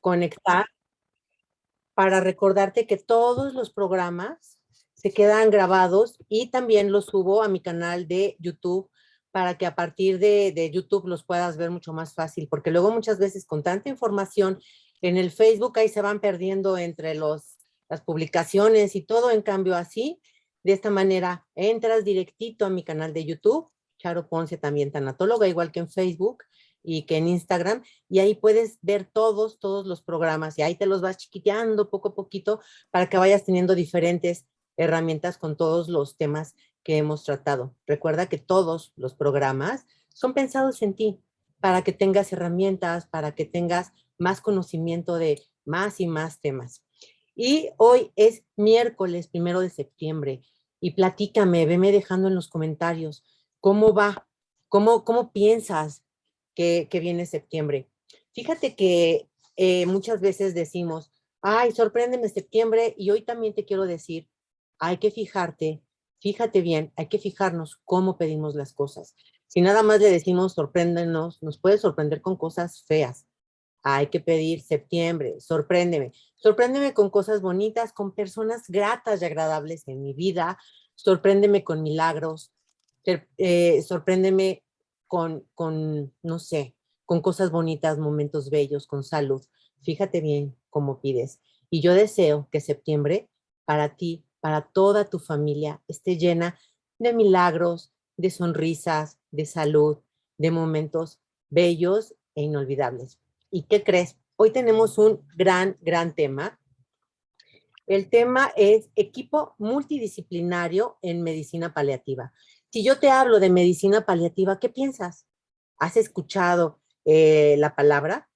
conectar para recordarte que todos los programas se quedan grabados y también los subo a mi canal de YouTube para que a partir de YouTube los puedas ver mucho más fácil, porque luego muchas veces con tanta información en el Facebook ahí se van perdiendo entre las publicaciones y todo. En cambio así, de esta manera, entras directito a mi canal de YouTube, Charo Ponce, también tanatóloga, igual que en Facebook y que en Instagram, y ahí puedes ver todos los programas y ahí te los vas chiquiteando poco a poquito para que vayas teniendo diferentes herramientas con todos los temas que hemos tratado. Recuerda que todos los programas son pensados en ti para que tengas herramientas, para que tengas más conocimiento de más y más temas. Y hoy es miércoles 1 de septiembre y platícame, veme dejando en los comentarios cómo va, cómo piensas que viene septiembre. Fíjate que muchas veces decimos, ay, sorpréndeme septiembre, y hoy también te quiero decir, hay que fíjate bien, hay que fijarnos cómo pedimos las cosas. Si nada más le decimos sorpréndenos, nos puede sorprender con cosas feas. Hay que pedir septiembre, sorpréndeme con cosas bonitas, con personas gratas y agradables en mi vida, sorpréndeme con milagros, sorpréndeme no sé, con cosas bonitas, momentos bellos, con salud. Fíjate bien cómo pides. Y yo deseo que septiembre para ti, para toda tu familia, esté llena de milagros, de sonrisas, de salud, de momentos bellos e inolvidables. ¿Y qué crees? Hoy tenemos un gran tema. El tema es equipo multidisciplinario en medicina paliativa. Si yo te hablo de medicina paliativa, ¿qué piensas? ¿Has escuchado la palabra?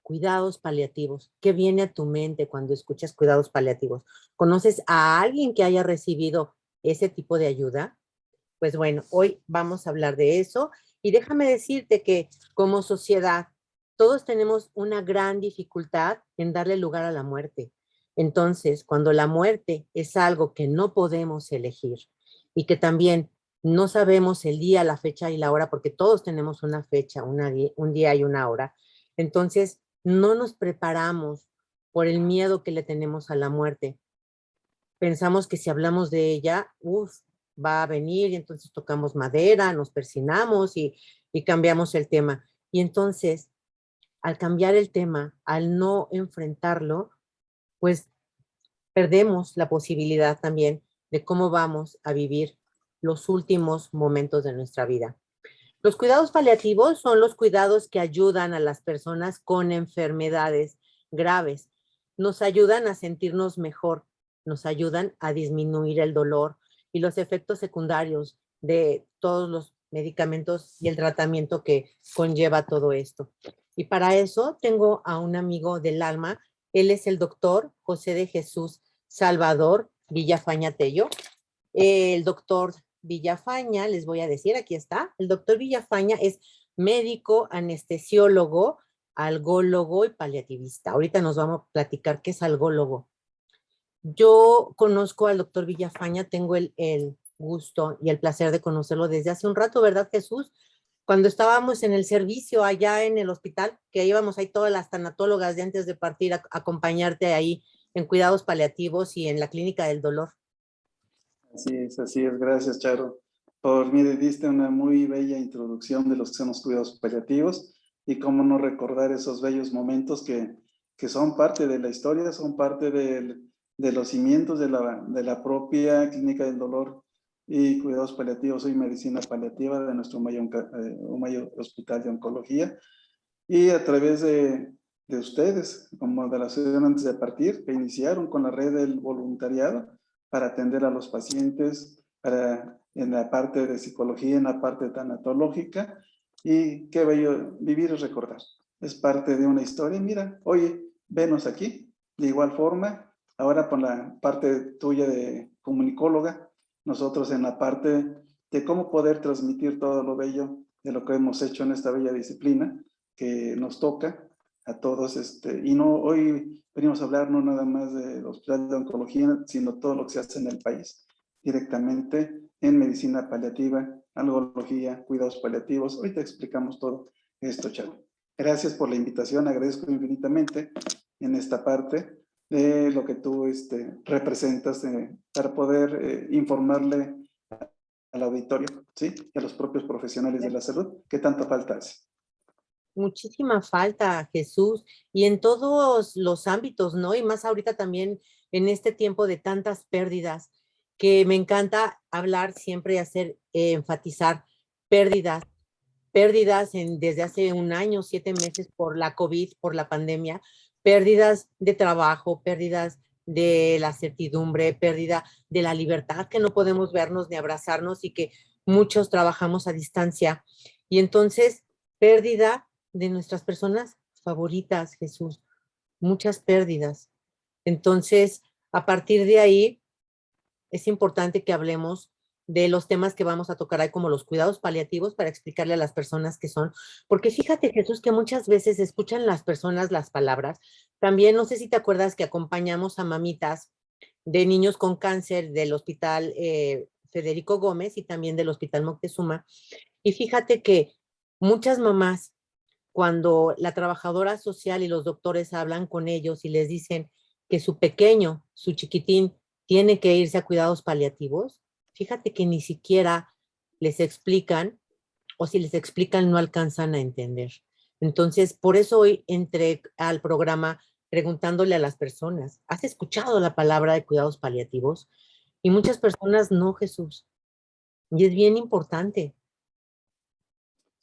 Cuidados paliativos. ¿Qué viene a tu mente cuando escuchas cuidados paliativos? ¿Conoces a alguien que haya recibido ese tipo de ayuda? Pues bueno, hoy vamos a hablar de eso y déjame decirte que como sociedad todos tenemos una gran dificultad en darle lugar a la muerte. Entonces, cuando la muerte es algo que no podemos elegir y que también no sabemos el día, la fecha y la hora, porque todos tenemos una fecha, un día y una hora, entonces no nos preparamos por el miedo que le tenemos a la muerte. Pensamos que si hablamos de ella, va a venir y entonces tocamos madera, nos persinamos y cambiamos el tema. Y entonces, al cambiar el tema, al no enfrentarlo, pues perdemos la posibilidad también de cómo vamos a vivir los últimos momentos de nuestra vida. Los cuidados paliativos son los cuidados que ayudan a las personas con enfermedades graves. Nos ayudan a sentirnos mejor, nos ayudan a disminuir el dolor y los efectos secundarios de todos los medicamentos y el tratamiento que conlleva todo esto. Y para eso tengo a un amigo del alma. Él es el doctor José de Jesús Salvador Villafaña Tello. El doctor Villafaña, les voy a decir, aquí está, el doctor Villafaña es médico, anestesiólogo, algólogo y paliativista. Ahorita nos vamos a platicar qué es algólogo. Yo conozco al doctor Villafaña, tengo el gusto y el placer de conocerlo desde hace un rato, ¿verdad, Jesús? Cuando estábamos en el servicio allá en el hospital, que íbamos ahí todas las tanatólogas de antes de partir a acompañarte ahí en cuidados paliativos y en la clínica del dolor. Así es. Gracias, Charo. Por mí diste una muy bella introducción de los que son los cuidados paliativos y cómo no recordar esos bellos momentos que son parte de la historia, son parte de los cimientos de la propia clínica del dolor y cuidados paliativos y medicina paliativa de nuestro mayor hospital de oncología. Y a través de ustedes, como de la asociación antes de partir, que iniciaron con la red del voluntariado para atender a los pacientes, en la parte de psicología, en la parte tanatológica, y qué bello vivir y recordar. Es parte de una historia. Mira, oye, venos aquí. De igual forma, ahora por la parte tuya de comunicóloga, nosotros en la parte de cómo poder transmitir todo lo bello de lo que hemos hecho en esta bella disciplina que nos toca a todos, y no, hoy venimos a hablar no nada más del Hospital de Oncología, sino todo lo que se hace en el país, directamente en medicina paliativa, algología, cuidados paliativos. Hoy te explicamos todo esto, Charo. Gracias por la invitación, agradezco infinitamente en esta parte de lo que tú representas para poder informarle al auditorio, ¿sí? Y a los propios profesionales de la salud, ¿qué tanta falta hace? Muchísima falta, Jesús, y en todos los ámbitos, ¿no? Y más ahorita también en este tiempo de tantas pérdidas, que me encanta hablar siempre y hacer, enfatizar pérdidas, pérdidas desde hace un año, 7 meses por la COVID, por la pandemia, pérdidas de trabajo, pérdidas de la certidumbre, pérdida de la libertad, que no podemos vernos ni abrazarnos y que muchos trabajamos a distancia. Y entonces, pérdida de nuestras personas favoritas, Jesús, muchas pérdidas. Entonces, a partir de ahí, es importante que hablemos de los temas que vamos a tocar ahí, como los cuidados paliativos, para explicarle a las personas qué son. Porque fíjate, Jesús, que muchas veces escuchan las personas las palabras. También, no sé si te acuerdas que acompañamos a mamitas de niños con cáncer del Hospital Federico Gómez y también del Hospital Moctezuma. Y fíjate que muchas mamás, cuando la trabajadora social y los doctores hablan con ellos y les dicen que su pequeño, su chiquitín, tiene que irse a cuidados paliativos, fíjate que ni siquiera les explican, o si les explican no alcanzan a entender. Entonces, por eso hoy entré al programa preguntándole a las personas, ¿has escuchado la palabra de cuidados paliativos? Y muchas personas no, Jesús. Y es bien importante.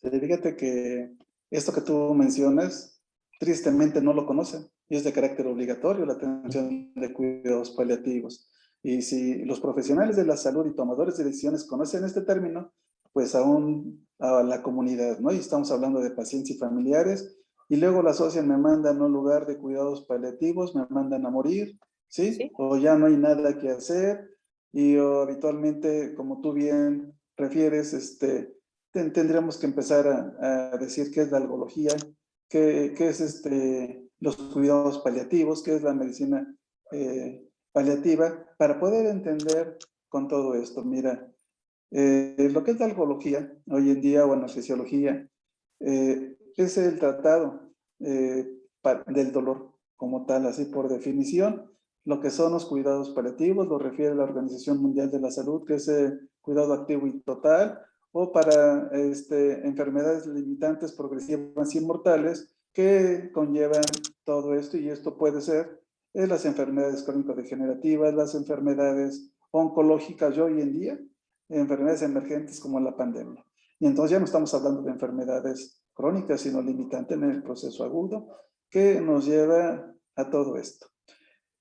Fíjate que esto que tú mencionas, tristemente no lo conocen y es de carácter obligatorio la atención de cuidados paliativos. Y si los profesionales de la salud y tomadores de decisiones conocen este término, pues aún a la comunidad, ¿no? Y estamos hablando de pacientes y familiares, y luego la asocian, me mandan a un lugar de cuidados paliativos, me mandan a morir, ¿sí? ¿Sí? O ya no hay nada que hacer, y habitualmente, como tú bien refieres, tendríamos que empezar a decir qué es la algología, qué es los cuidados paliativos, qué es la medicina paliativa, para poder entender con todo esto. Mira, lo que es la algología hoy en día, o anestesiología, es el tratado del dolor como tal, así por definición. Lo que son los cuidados paliativos lo refiere la Organización Mundial de la Salud, que es el cuidado activo y total, o para enfermedades limitantes, progresivas y mortales que conllevan todo esto, y esto puede ser las enfermedades crónico-degenerativas, las enfermedades oncológicas, y hoy en día enfermedades emergentes como la pandemia. Y entonces ya no estamos hablando de enfermedades crónicas, sino limitantes en el proceso agudo que nos lleva a todo esto.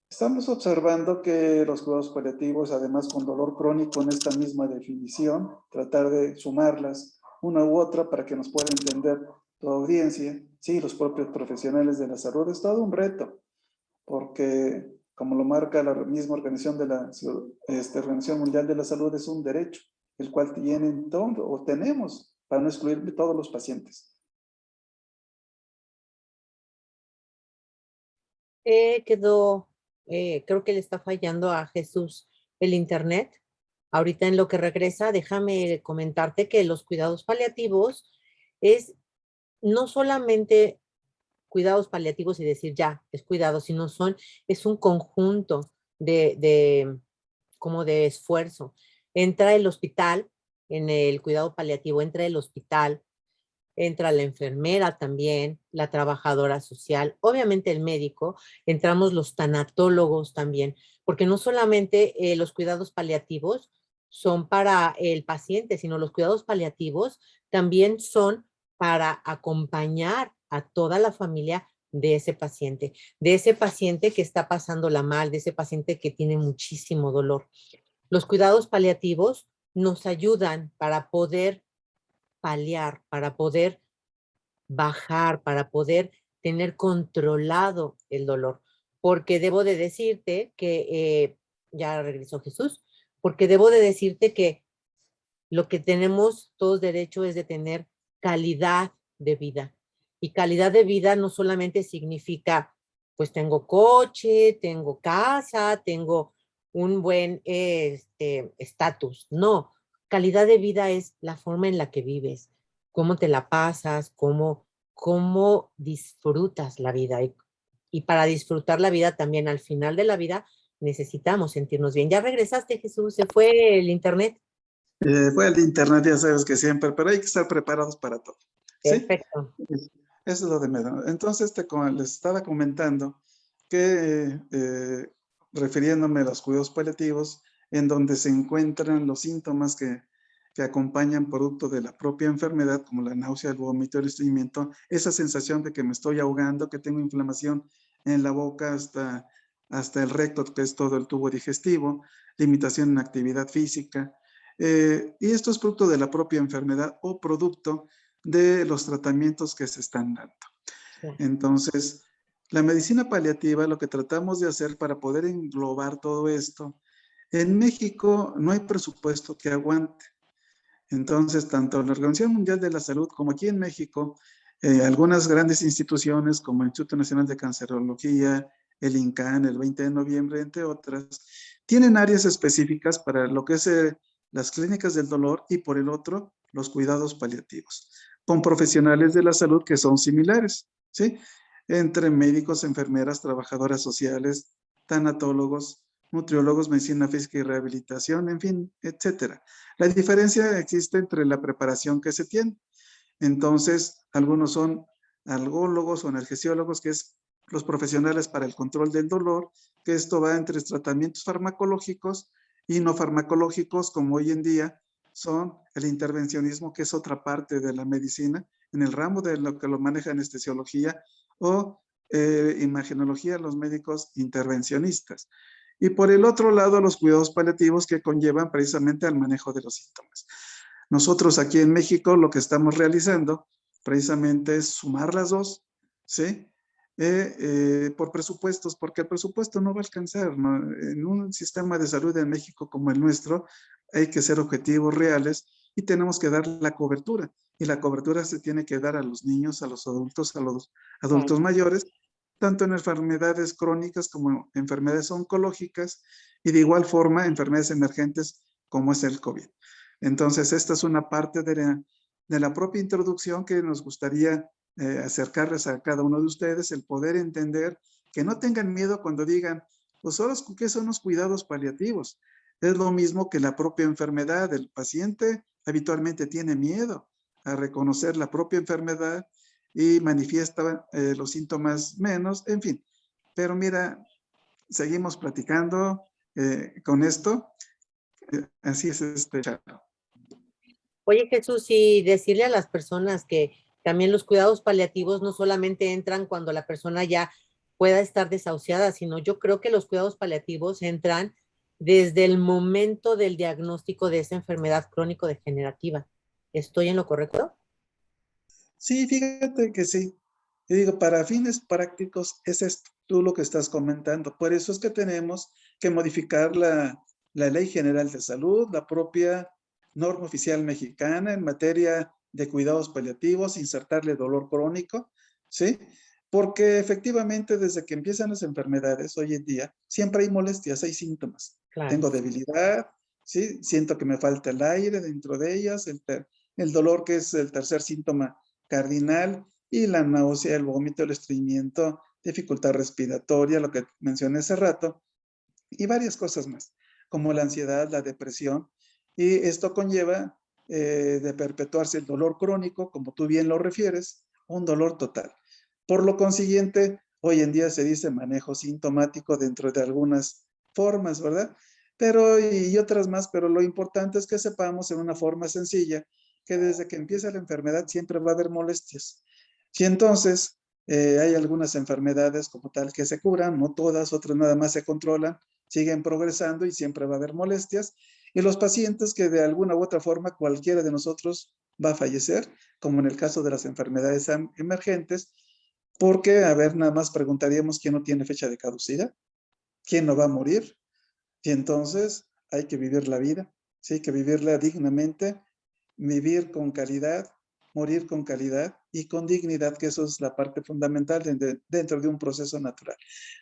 Estamos observando que los cuidados paliativos, además con dolor crónico en esta misma definición, tratar de sumarlas una u otra para que nos pueda entender tu audiencia, sí, los propios profesionales de la salud, es todo un reto, porque como lo marca la misma organización de la Organización Mundial de la Salud, es un derecho, el cual tienen todo, o tenemos, para no excluir todos los pacientes. Quedó, creo que le está fallando a Jesús el internet. Ahorita en lo que regresa, déjame comentarte que los cuidados paliativos es no solamente cuidados paliativos y decir ya, es cuidado, sino es un conjunto como de esfuerzo. Entra el hospital, en el cuidado paliativo, entra el hospital, entra la enfermera también, la trabajadora social, obviamente el médico, entramos los tanatólogos también, porque no solamente los cuidados paliativos son para el paciente, sino los cuidados paliativos también son para acompañar a toda la familia de ese paciente que está pasándola mal, de ese paciente que tiene muchísimo dolor. Los cuidados paliativos nos ayudan para poder paliar, para poder bajar, para poder tener controlado el dolor. Porque debo de decirte que, ya regresó Jesús, porque debo de decirte que lo que tenemos todos derecho es de tener calidad de vida. Y calidad de vida no solamente significa, pues tengo coche, tengo casa, tengo un buen estatus. No, calidad de vida es la forma en la que vives, cómo te la pasas, cómo cómo disfrutas la vida. Y para disfrutar la vida también al final de la vida necesitamos sentirnos bien. ¿Ya regresaste, Jesús? ¿Se fue el internet? Fue el internet, ya sabes que siempre, pero hay que estar preparados para todo. ¿Sí? Perfecto. Eso es lo de menos. Entonces, les estaba comentando que, refiriéndome a los cuidados paliativos, en donde se encuentran los síntomas que acompañan producto de la propia enfermedad, como la náusea, el vómito, el estreñimiento, esa sensación de que me estoy ahogando, que tengo inflamación en la boca hasta el recto, que es todo el tubo digestivo, limitación en actividad física. Y esto es producto de la propia enfermedad o producto de los tratamientos que se están dando. Entonces, la medicina paliativa, lo que tratamos de hacer para poder englobar todo esto, en México no hay presupuesto que aguante. Entonces, tanto la Organización Mundial de la Salud como aquí en México, algunas grandes instituciones como el Instituto Nacional de Cancerología, el INCAN, el 20 de noviembre, entre otras, tienen áreas específicas para lo que es las clínicas del dolor y por el otro, los cuidados paliativos, con profesionales de la salud que son similares, ¿sí? Entre médicos, enfermeras, trabajadoras sociales, tanatólogos, nutriólogos, medicina física y rehabilitación, en fin, etcétera. La diferencia existe entre la preparación que se tiene. Entonces, algunos son algólogos o analgesiólogos, que es los profesionales para el control del dolor, que esto va entre tratamientos farmacológicos y no farmacológicos, como hoy en día son el intervencionismo, que es otra parte de la medicina, en el ramo de lo que lo maneja anestesiología o imagenología, los médicos intervencionistas. Y por el otro lado, los cuidados paliativos que conllevan precisamente al manejo de los síntomas. Nosotros aquí en México lo que estamos realizando precisamente es sumar las dos, ¿sí? Por presupuestos, porque el presupuesto no va a alcanzar, ¿no? En un sistema de salud en México como el nuestro, hay que ser objetivos reales y tenemos que dar la cobertura. Y la cobertura se tiene que dar a los niños, a los adultos mayores, tanto en enfermedades crónicas como enfermedades oncológicas y de igual forma enfermedades emergentes como es el COVID. Entonces, esta es una parte de la propia introducción que nos gustaría acercarles a cada uno de ustedes, el poder entender que no tengan miedo cuando digan, pues, ¿qué son los cuidados paliativos? Es lo mismo que la propia enfermedad. El paciente habitualmente tiene miedo a reconocer la propia enfermedad y manifiesta los síntomas menos, en fin. Pero mira, seguimos platicando con esto. Así es Charo. Oye, Jesús, y decirle a las personas que también los cuidados paliativos no solamente entran cuando la persona ya pueda estar desahuciada, sino yo creo que los cuidados paliativos entran desde el momento del diagnóstico de esa enfermedad crónico-degenerativa. ¿Estoy en lo correcto? Sí, fíjate que sí. Y digo, para fines prácticos, ese es tú lo que estás comentando. Por eso es que tenemos que modificar la Ley General de Salud, la propia norma oficial mexicana en materia de cuidados paliativos, insertarle dolor crónico, ¿sí? Porque efectivamente desde que empiezan las enfermedades hoy en día, siempre hay molestias, hay síntomas. Claro. Tengo debilidad, ¿sí? Siento que me falta el aire dentro de ellas, el dolor, que es el tercer síntoma cardinal, y la náusea, el vómito, el estreñimiento, dificultad respiratoria, lo que mencioné hace rato, y varias cosas más, como la ansiedad, la depresión, y esto conlleva de perpetuarse el dolor crónico, como tú bien lo refieres, un dolor total. Por lo consiguiente, hoy en día se dice manejo sintomático dentro de algunas formas, ¿verdad? Pero, y otras más, pero lo importante es que sepamos en una forma sencilla que desde que empieza la enfermedad siempre va a haber molestias. Si entonces hay algunas enfermedades como tal que se curan, no todas, otras nada más se controlan, siguen progresando y siempre va a haber molestias. Y los pacientes que de alguna u otra forma cualquiera de nosotros va a fallecer, como en el caso de las enfermedades emergentes, porque, a ver, nada más preguntaríamos quién no tiene fecha de caducidad, quién no va a morir. Y entonces hay que vivir la vida, sí, hay que vivirla dignamente, vivir con calidad, morir con calidad y con dignidad, que eso es la parte fundamental dentro de un proceso natural.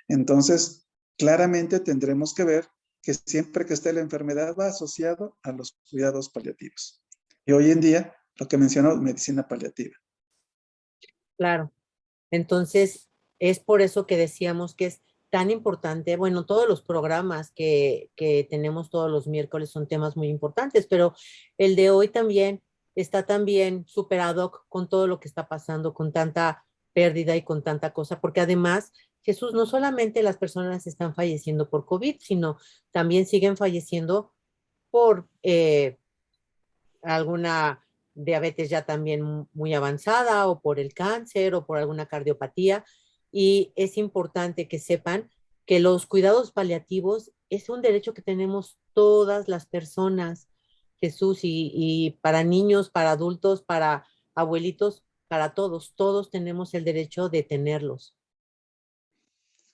Entonces, claramente tendremos que ver que siempre que esté la enfermedad va asociado a los cuidados paliativos. Y hoy en día, lo que mencionó, medicina paliativa. claro. Entonces, es por eso que decíamos que es tan importante, bueno, todos los programas que tenemos todos los miércoles son temas muy importantes, pero el de hoy también está también super ad hoc con todo lo que está pasando, con tanta pérdida y con tanta cosa, porque además, Jesús, no solamente las personas están falleciendo por COVID, sino también siguen falleciendo por alguna diabetes ya también muy avanzada o por el cáncer o por alguna cardiopatía. Y es importante que sepan que los cuidados paliativos es un derecho que tenemos todas las personas, Jesús, y para niños, para adultos, para abuelitos, para todos, todos tenemos el derecho de tenerlos.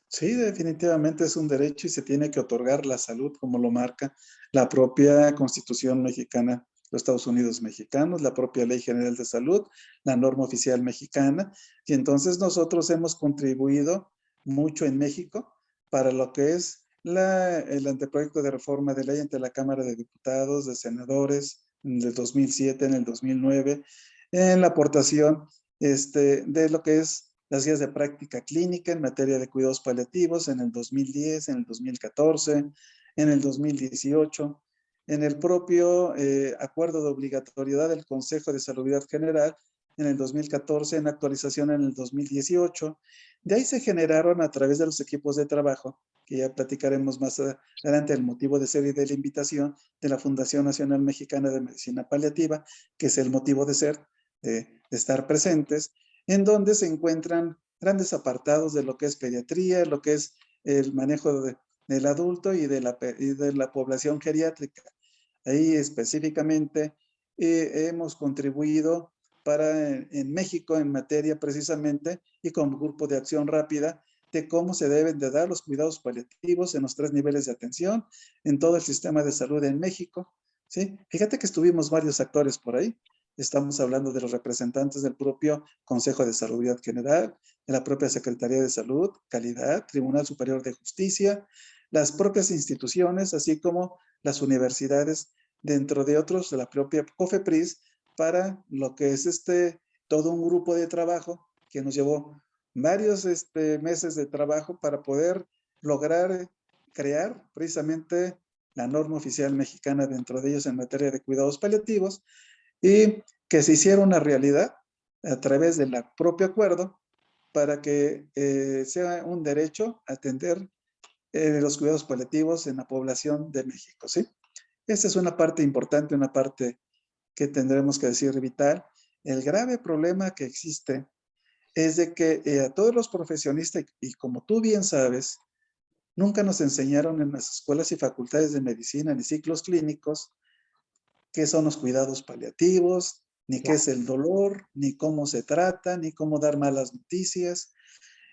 Sí, definitivamente es un derecho y se tiene que otorgar la salud como lo marca la propia Constitución mexicana, de los Estados Unidos mexicanos, la propia Ley General de Salud, la norma oficial mexicana. Y entonces nosotros hemos contribuido mucho en México para lo que es el anteproyecto de reforma de ley ante la Cámara de Diputados, de Senadores, en el 2007, en el 2009, en la aportación de lo que es las guías de práctica clínica en materia de cuidados paliativos en el 2010, en el 2014, en el 2018, en el propio acuerdo de obligatoriedad del Consejo de Salubridad General en el 2014, en actualización en el 2018. De ahí se generaron a través de los equipos de trabajo, que ya platicaremos más adelante el motivo de ser y de la invitación de la Fundación Nacional Mexicana de Medicina Paliativa, que es el motivo de ser, de estar presentes, en donde se encuentran grandes apartados de lo que es pediatría, lo que es el manejo del adulto y de la población geriátrica. Ahí específicamente hemos contribuido en México en materia precisamente y como grupo de acción rápida de cómo se deben de dar los cuidados paliativos en los 3 niveles de atención en todo el sistema de salud en México. ¿Sí? Fíjate que estuvimos varios actores por ahí. Estamos hablando de los representantes del propio Consejo de Salubridad General, de la propia Secretaría de Salud, Calidad, Tribunal Superior de Justicia, las propias instituciones, así como las universidades, dentro de otros de la propia COFEPRIS, para lo que es todo un grupo de trabajo que nos llevó varios meses de trabajo para poder lograr crear precisamente la norma oficial mexicana dentro de ellos en materia de cuidados paliativos y que se hiciera una realidad a través del propio acuerdo para que sea un derecho atender los cuidados paliativos en la población de México, ¿sí? Esta es una parte importante, una parte que tendremos que decir vital. El grave problema que existe es de que a todos los profesionistas, y como tú bien sabes, nunca nos enseñaron en las escuelas y facultades de medicina ni ciclos clínicos qué son los cuidados paliativos, ni qué Claro. es el dolor, ni cómo se trata, ni cómo dar malas noticias.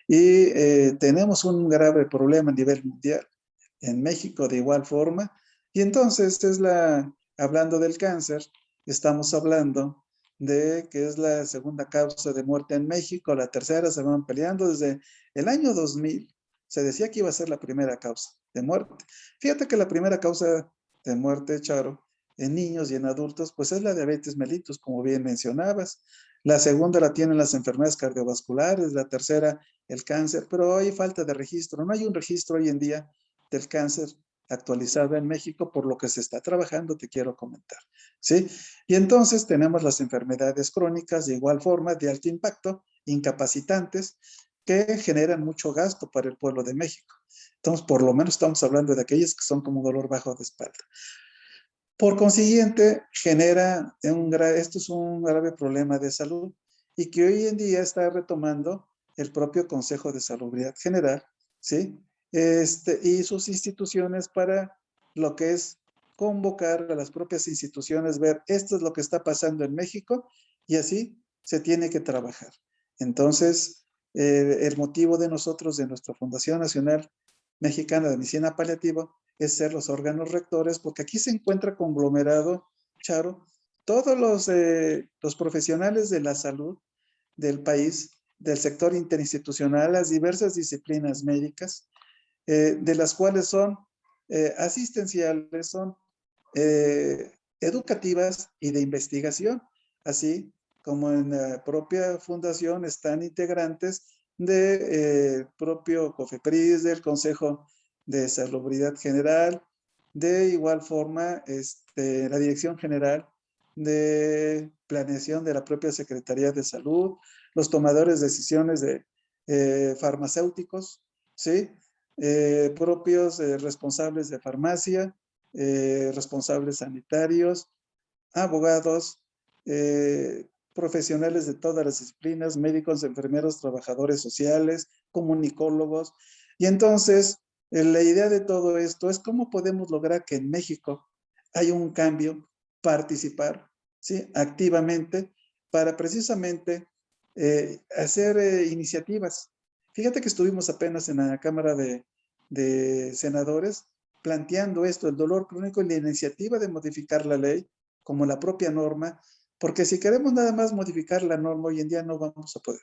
Y tenemos un grave problema a nivel mundial, en México de igual forma. Y entonces hablando del cáncer, estamos hablando de que es la segunda causa de muerte en México, la tercera se van peleando desde el año 2000. Se decía que iba a ser la primera causa de muerte. Fíjate que la primera causa de muerte, Charo, en niños y en adultos, pues es la diabetes mellitus, como bien mencionabas. La segunda la tienen las enfermedades cardiovasculares, la tercera el cáncer, pero hay falta de registro. No hay un registro hoy en día del cáncer actualizado en México, por lo que se está trabajando, te quiero comentar. ¿Sí? Y entonces tenemos las enfermedades crónicas de igual forma, de alto impacto, incapacitantes, que generan mucho gasto para el pueblo de México. Entonces, por lo menos estamos hablando de aquellas que son como dolor bajo de espalda. Por consiguiente, esto es un grave problema de salud y que hoy en día está retomando el propio Consejo de Salubridad General, ¿sí? Y sus instituciones para lo que es convocar a las propias instituciones, ver esto es lo que está pasando en México y así se tiene que trabajar. Entonces, el motivo de nosotros, de nuestra Fundación Nacional Mexicana de Medicina Paliativa, es ser los órganos rectores, porque aquí se encuentra conglomerado, Charo, todos los profesionales de la salud del país, del sector interinstitucional, las diversas disciplinas médicas, de las cuales son asistenciales, son educativas y de investigación, así como en la propia fundación están integrantes del propio COFEPRIS, del Consejo de Salubridad General, de igual forma la Dirección General de Planeación de la propia Secretaría de Salud, los tomadores de decisiones de farmacéuticos, ¿sí? Propios responsables de farmacia, responsables sanitarios, abogados, profesionales de todas las disciplinas, médicos, enfermeros, trabajadores sociales, comunicólogos. Y entonces, la idea de todo esto es cómo podemos lograr que en México haya un cambio, participar, ¿sí? Activamente para precisamente hacer iniciativas. Fíjate que estuvimos apenas en la Cámara de Senadores planteando esto, el dolor crónico y la iniciativa de modificar la ley como la propia norma, porque si queremos nada más modificar la norma hoy en día no vamos a poder.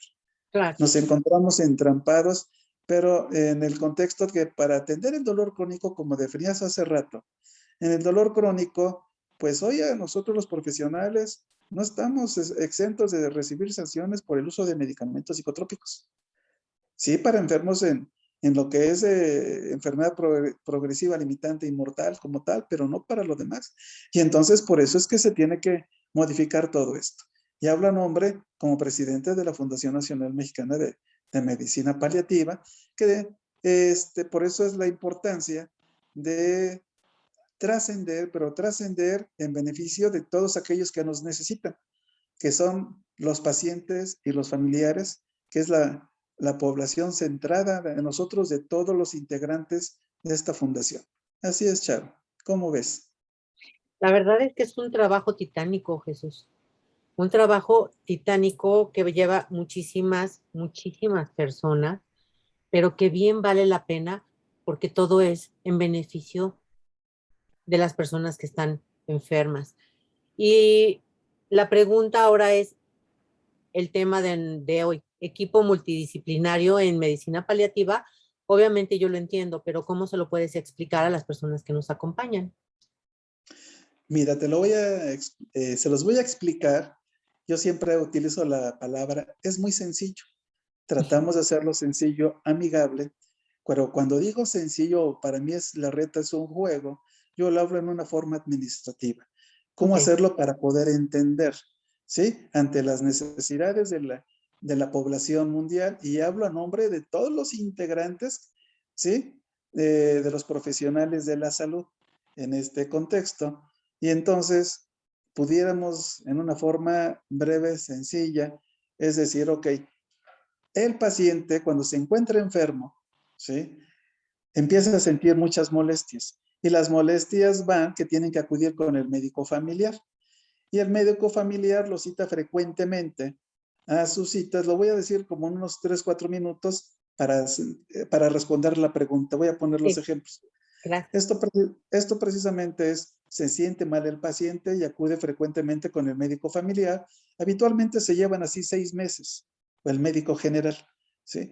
Claro. Nos encontramos entrampados, pero en el contexto que para atender el dolor crónico, como definías hace rato, en el dolor crónico, pues hoy a nosotros los profesionales no estamos exentos de recibir sanciones por el uso de medicamentos psicotrópicos. Sí, para enfermos en lo que es enfermedad progresiva, limitante y mortal como tal, pero no para lo demás. Y entonces por eso es que se tiene que modificar todo esto. Y habla en nombre, como presidente de la Fundación Nacional Mexicana de Medicina Paliativa, que por eso es la importancia de trascender, pero trascender en beneficio de todos aquellos que nos necesitan, que son los pacientes y los familiares, que es la población centrada en nosotros, de todos los integrantes de esta fundación. Así es, Charo. ¿Cómo ves? La verdad es que es un trabajo titánico, Jesús. Un trabajo titánico que lleva muchísimas, muchísimas personas, pero que bien vale la pena porque todo es en beneficio de las personas que están enfermas. Y la pregunta ahora es el tema de hoy, equipo multidisciplinario en medicina paliativa. Obviamente yo lo entiendo, pero ¿cómo se lo puedes explicar a las personas que nos acompañan? Mira, se los voy a explicar. Yo siempre utilizo la palabra, es muy sencillo. Tratamos de hacerlo sencillo, amigable, pero cuando digo sencillo, para mí la reta es un juego, yo lo hablo en una forma administrativa. ¿Cómo Okay. hacerlo para poder entender, ¿sí? Ante las necesidades de la población mundial, y hablo a nombre de todos los integrantes, ¿sí? De los profesionales de la salud en este contexto. Y entonces pudiéramos en una forma breve, sencilla, es decir, ok, el paciente cuando se encuentra enfermo, ¿sí? Empieza a sentir muchas molestias y las molestias van que tienen que acudir con el médico familiar y el médico familiar lo cita frecuentemente a sus citas. Lo voy a decir como en unos 3, 4 minutos para responder la pregunta. Voy a poner los Sí, ejemplos. gracias. Esto precisamente se siente mal el paciente y acude frecuentemente con el médico familiar. Habitualmente se llevan así 6 meses, o el médico general, ¿sí?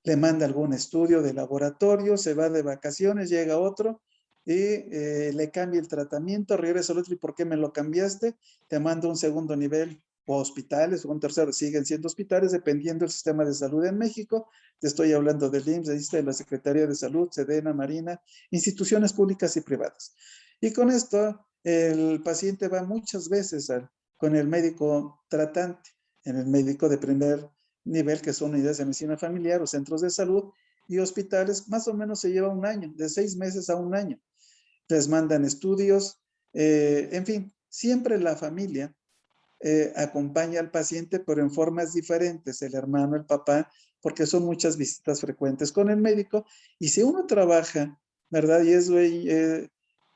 Le manda algún estudio de laboratorio, se va de vacaciones, llega otro y le cambia el tratamiento, regresa al otro, ¿y por qué me lo cambiaste? Te mando un segundo nivel o hospitales, o un tercero, siguen siendo hospitales dependiendo del sistema de salud en México. Te estoy hablando del IMSS, de la Secretaría de Salud, Sedena, Marina, instituciones públicas y privadas. Y con esto, el paciente va muchas veces con el médico tratante, en el médico de primer nivel, que son unidades de medicina familiar o centros de salud, y hospitales, más o menos se lleva un año, de 6 meses a un año. Les mandan estudios, en fin, siempre la familia acompaña al paciente, pero en formas diferentes, el hermano, el papá, porque son muchas visitas frecuentes con el médico. Y si uno trabaja, ¿verdad? Y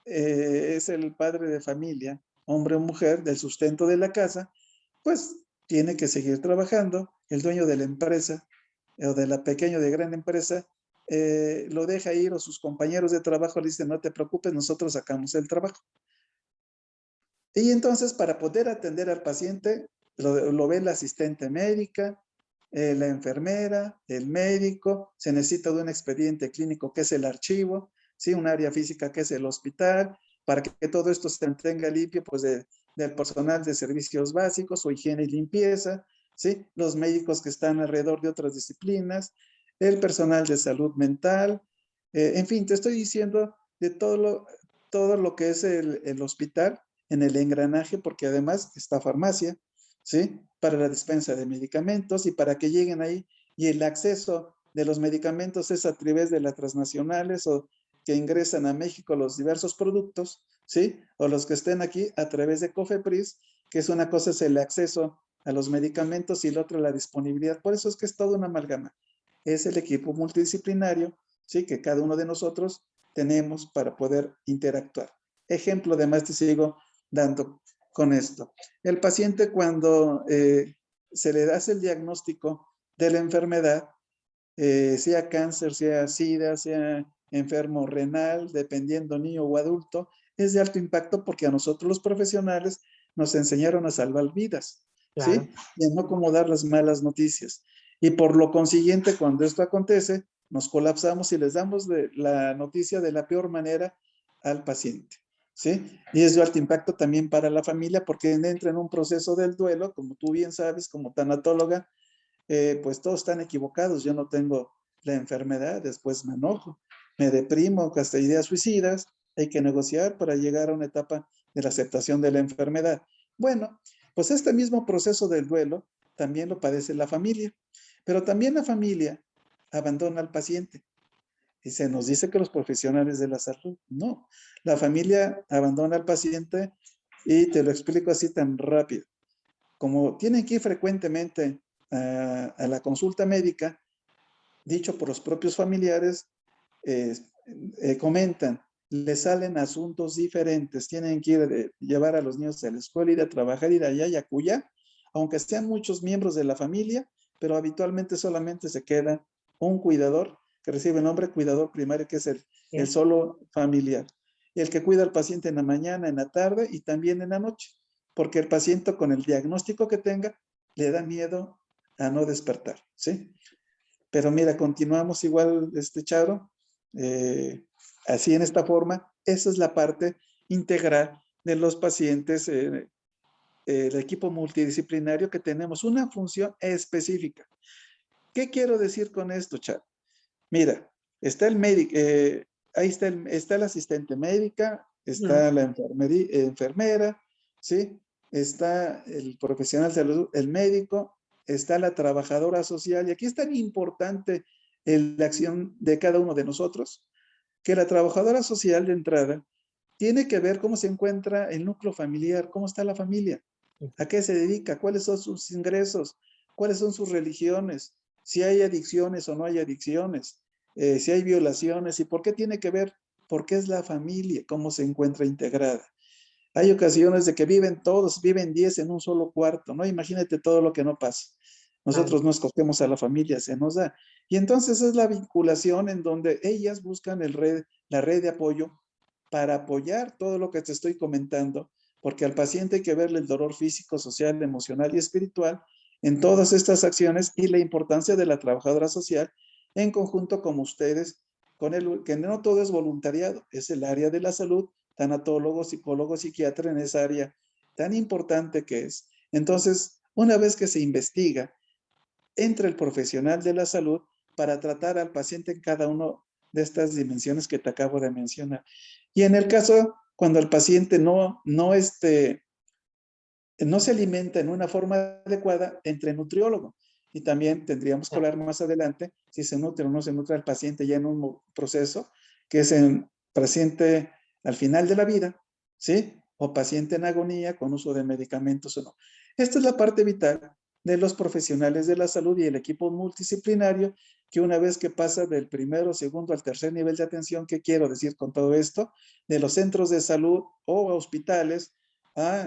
es el padre de familia, hombre o mujer, del sustento de la casa, pues tiene que seguir trabajando. El dueño de la empresa o de la pequeña o de gran empresa lo deja ir, o sus compañeros de trabajo le dicen, no te preocupes, nosotros sacamos el trabajo. Y entonces, para poder atender al paciente, lo ve la asistente médica, la enfermera, el médico, se necesita de un expediente clínico que es el archivo, ¿sí? Un área física que es el hospital, para que todo esto se mantenga limpio, pues del personal de servicios básicos o higiene y limpieza, ¿sí? Los médicos que están alrededor de otras disciplinas, el personal de salud mental, en fin, te estoy diciendo de todo lo que es el hospital en el engranaje, porque además está farmacia, ¿sí? Para la dispensa de medicamentos y para que lleguen ahí. Y el acceso de los medicamentos es a través de las transnacionales o que ingresan a México los diversos productos, ¿sí? O los que estén aquí a través de COFEPRIS, que es una cosa es el acceso a los medicamentos y la otra la disponibilidad. Por eso es que es toda una amalgama. Es el equipo multidisciplinario, ¿sí? Que cada uno de nosotros tenemos para poder interactuar. Ejemplo, además te sigo dando con esto. El paciente cuando se le hace el diagnóstico de la enfermedad, sea cáncer, sea SIDA, sea enfermo renal, dependiendo niño o adulto, es de alto impacto porque a nosotros los profesionales nos enseñaron a salvar vidas, Claro. ¿sí? Y a no acomodar las malas noticias. Y por lo consiguiente, cuando esto acontece, nos colapsamos y les damos la noticia de la peor manera al paciente, ¿sí? Y es de alto impacto también para la familia porque entra en un proceso del duelo, como tú bien sabes, como tanatóloga, pues todos están equivocados, yo no tengo la enfermedad, después me enojo, me deprimo, hasta ideas suicidas, hay que negociar para llegar a una etapa de la aceptación de la enfermedad. Bueno, pues este mismo proceso del duelo también lo padece la familia, pero también la familia abandona al paciente. Y se nos dice que los profesionales de la salud, no, la familia abandona al paciente y te lo explico así tan rápido. Como tienen que ir frecuentemente a la consulta médica, dicho por los propios familiares, eh, comentan, les salen asuntos diferentes, tienen que ir a llevar a los niños a la escuela, ir a trabajar, ir allá y acullá, aunque sean muchos miembros de la familia, pero habitualmente solamente se queda un cuidador que recibe el nombre cuidador primario, que es el solo familiar. El que cuida al paciente en la mañana, en la tarde y también en la noche, porque el paciente con el diagnóstico que tenga le da miedo a no despertar, ¿sí? Pero mira, continuamos igual, Charo, así en esta forma. Esa es la parte integral de los pacientes, el equipo multidisciplinario que tenemos una función específica. ¿Qué quiero decir con esto, Charo? Mira, está el médico, ahí está el asistente médica, está la enfermera, ¿sí? Está el profesional de salud, el médico, está la trabajadora social, y aquí es tan importante la acción de cada uno de nosotros, que la trabajadora social de entrada tiene que ver cómo se encuentra el núcleo familiar, cómo está la familia, a qué se dedica, cuáles son sus ingresos, cuáles son sus religiones, si hay adicciones o no hay adicciones, si hay violaciones y por qué tiene que ver, porque es la familia, cómo se encuentra integrada. Hay ocasiones de que viven todos, viven 10 en un solo cuarto, ¿no? Imagínate todo lo que no pasa. Nosotros no escogemos a la familia, se nos da. Y entonces es la vinculación en donde ellas buscan la red de apoyo para apoyar todo lo que te estoy comentando, porque al paciente hay que verle el dolor físico, social, emocional y espiritual en todas estas acciones y la importancia de la trabajadora social en conjunto con ustedes, con que no todo es voluntariado, es el área de la salud, tanatólogo, psicólogo, psiquiatra en esa área tan importante que es. Entonces, una vez que se investiga, entra el profesional de la salud para tratar al paciente en cada una de estas dimensiones que te acabo de mencionar. Y en el caso, cuando el paciente no se alimenta en una forma adecuada, entre nutriólogo. Y también tendríamos que hablar más adelante si se nutre o no se nutre al paciente ya en un proceso que es en paciente al final de la vida, ¿sí? O paciente en agonía con uso de medicamentos o no. Esta es la parte vital de los profesionales de la salud y el equipo multidisciplinario que una vez que pasa del primero, segundo al tercer nivel de atención, ¿qué quiero decir con todo esto? De los centros de salud o hospitales,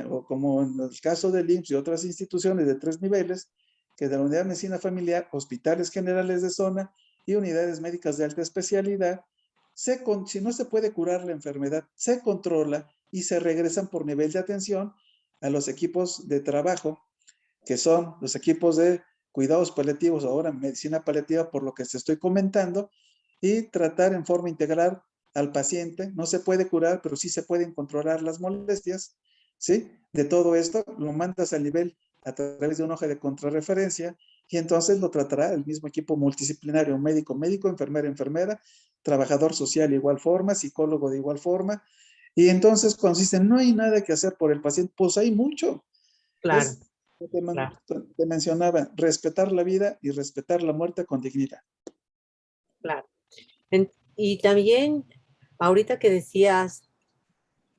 o como en el caso del IMSS y otras instituciones de 3 niveles, que de la unidad de medicina familiar, hospitales generales de zona y unidades médicas de alta especialidad, si no se puede curar la enfermedad, se controla y se regresan por nivel de atención a los equipos de trabajo, que son los equipos de cuidados paliativos, ahora medicina paliativa, por lo que se estoy comentando, y tratar en forma integral al paciente. No se puede curar, pero sí se pueden controlar las molestias, ¿sí? De todo esto, lo mandas al nivel a través de una hoja de contrarreferencia y entonces lo tratará el mismo equipo multidisciplinario, médico, médico, enfermera, enfermera, trabajador social de igual forma, psicólogo de igual forma. Y entonces cuando dicen, no hay nada que hacer por el paciente, pues hay mucho. Claro, Es, claro, te mencionaba, respetar la vida y respetar la muerte con dignidad. claro. Y también, ahorita que decías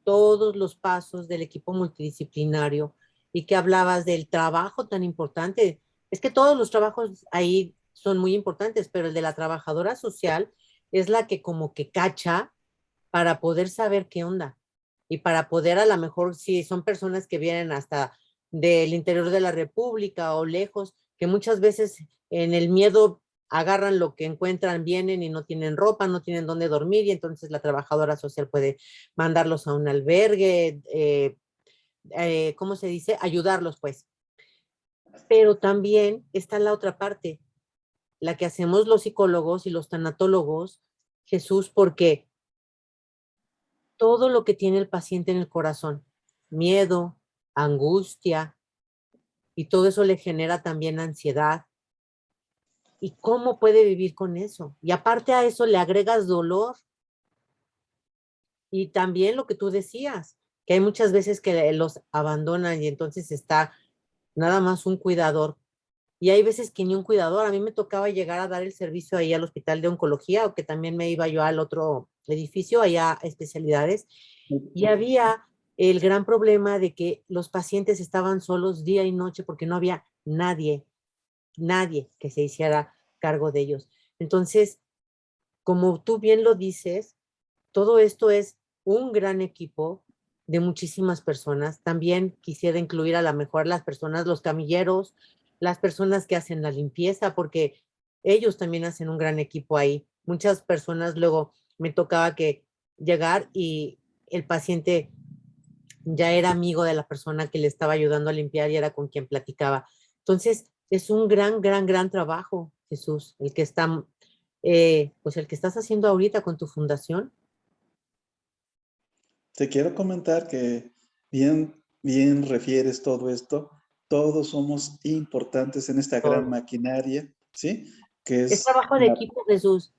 todos los pasos del equipo multidisciplinario y que hablabas del trabajo tan importante. Es que todos los trabajos ahí son muy importantes, pero el de la trabajadora social es la que como que cacha para poder saber qué onda y para poder a lo mejor, si son personas que vienen hasta del interior de la República o lejos, que muchas veces en el miedo agarran lo que encuentran, vienen y no tienen ropa, no tienen dónde dormir y entonces la trabajadora social puede mandarlos a un albergue, ¿cómo se dice? Ayudarlos pues. Pero también está la otra parte, la que hacemos los psicólogos y los tanatólogos, Jesús, porque todo lo que tiene el paciente en el corazón, miedo, angustia, y todo eso le genera también ansiedad. ¿Y cómo puede vivir con eso? Y aparte a eso le agregas dolor. Y también lo que tú decías, que hay muchas veces que los abandonan y entonces está nada más un cuidador. Y hay veces que ni un cuidador. A mí me tocaba llegar a dar el servicio ahí al hospital de oncología o que también me iba yo al otro edificio, allá a especialidades. Y había el gran problema de que los pacientes estaban solos día y noche porque no había nadie, nadie que se hiciera cargo de ellos. Entonces, como tú bien lo dices, todo esto es un gran equipo de muchísimas personas. También quisiera incluir a lo mejor las personas, los camilleros, las personas que hacen la limpieza, porque ellos también hacen un gran equipo ahí. Muchas personas luego me tocaba que llegar y el paciente ya era amigo de la persona que le estaba ayudando a limpiar y era con quien platicaba. Entonces, es un gran, gran, gran trabajo, Jesús, el que está, pues el que estás haciendo ahorita con tu fundación. Te quiero comentar que bien refieres todo esto. Todos somos importantes en esta gran Todo. maquinaria, ¿sí? Que Es es trabajo de equipo, Jesús.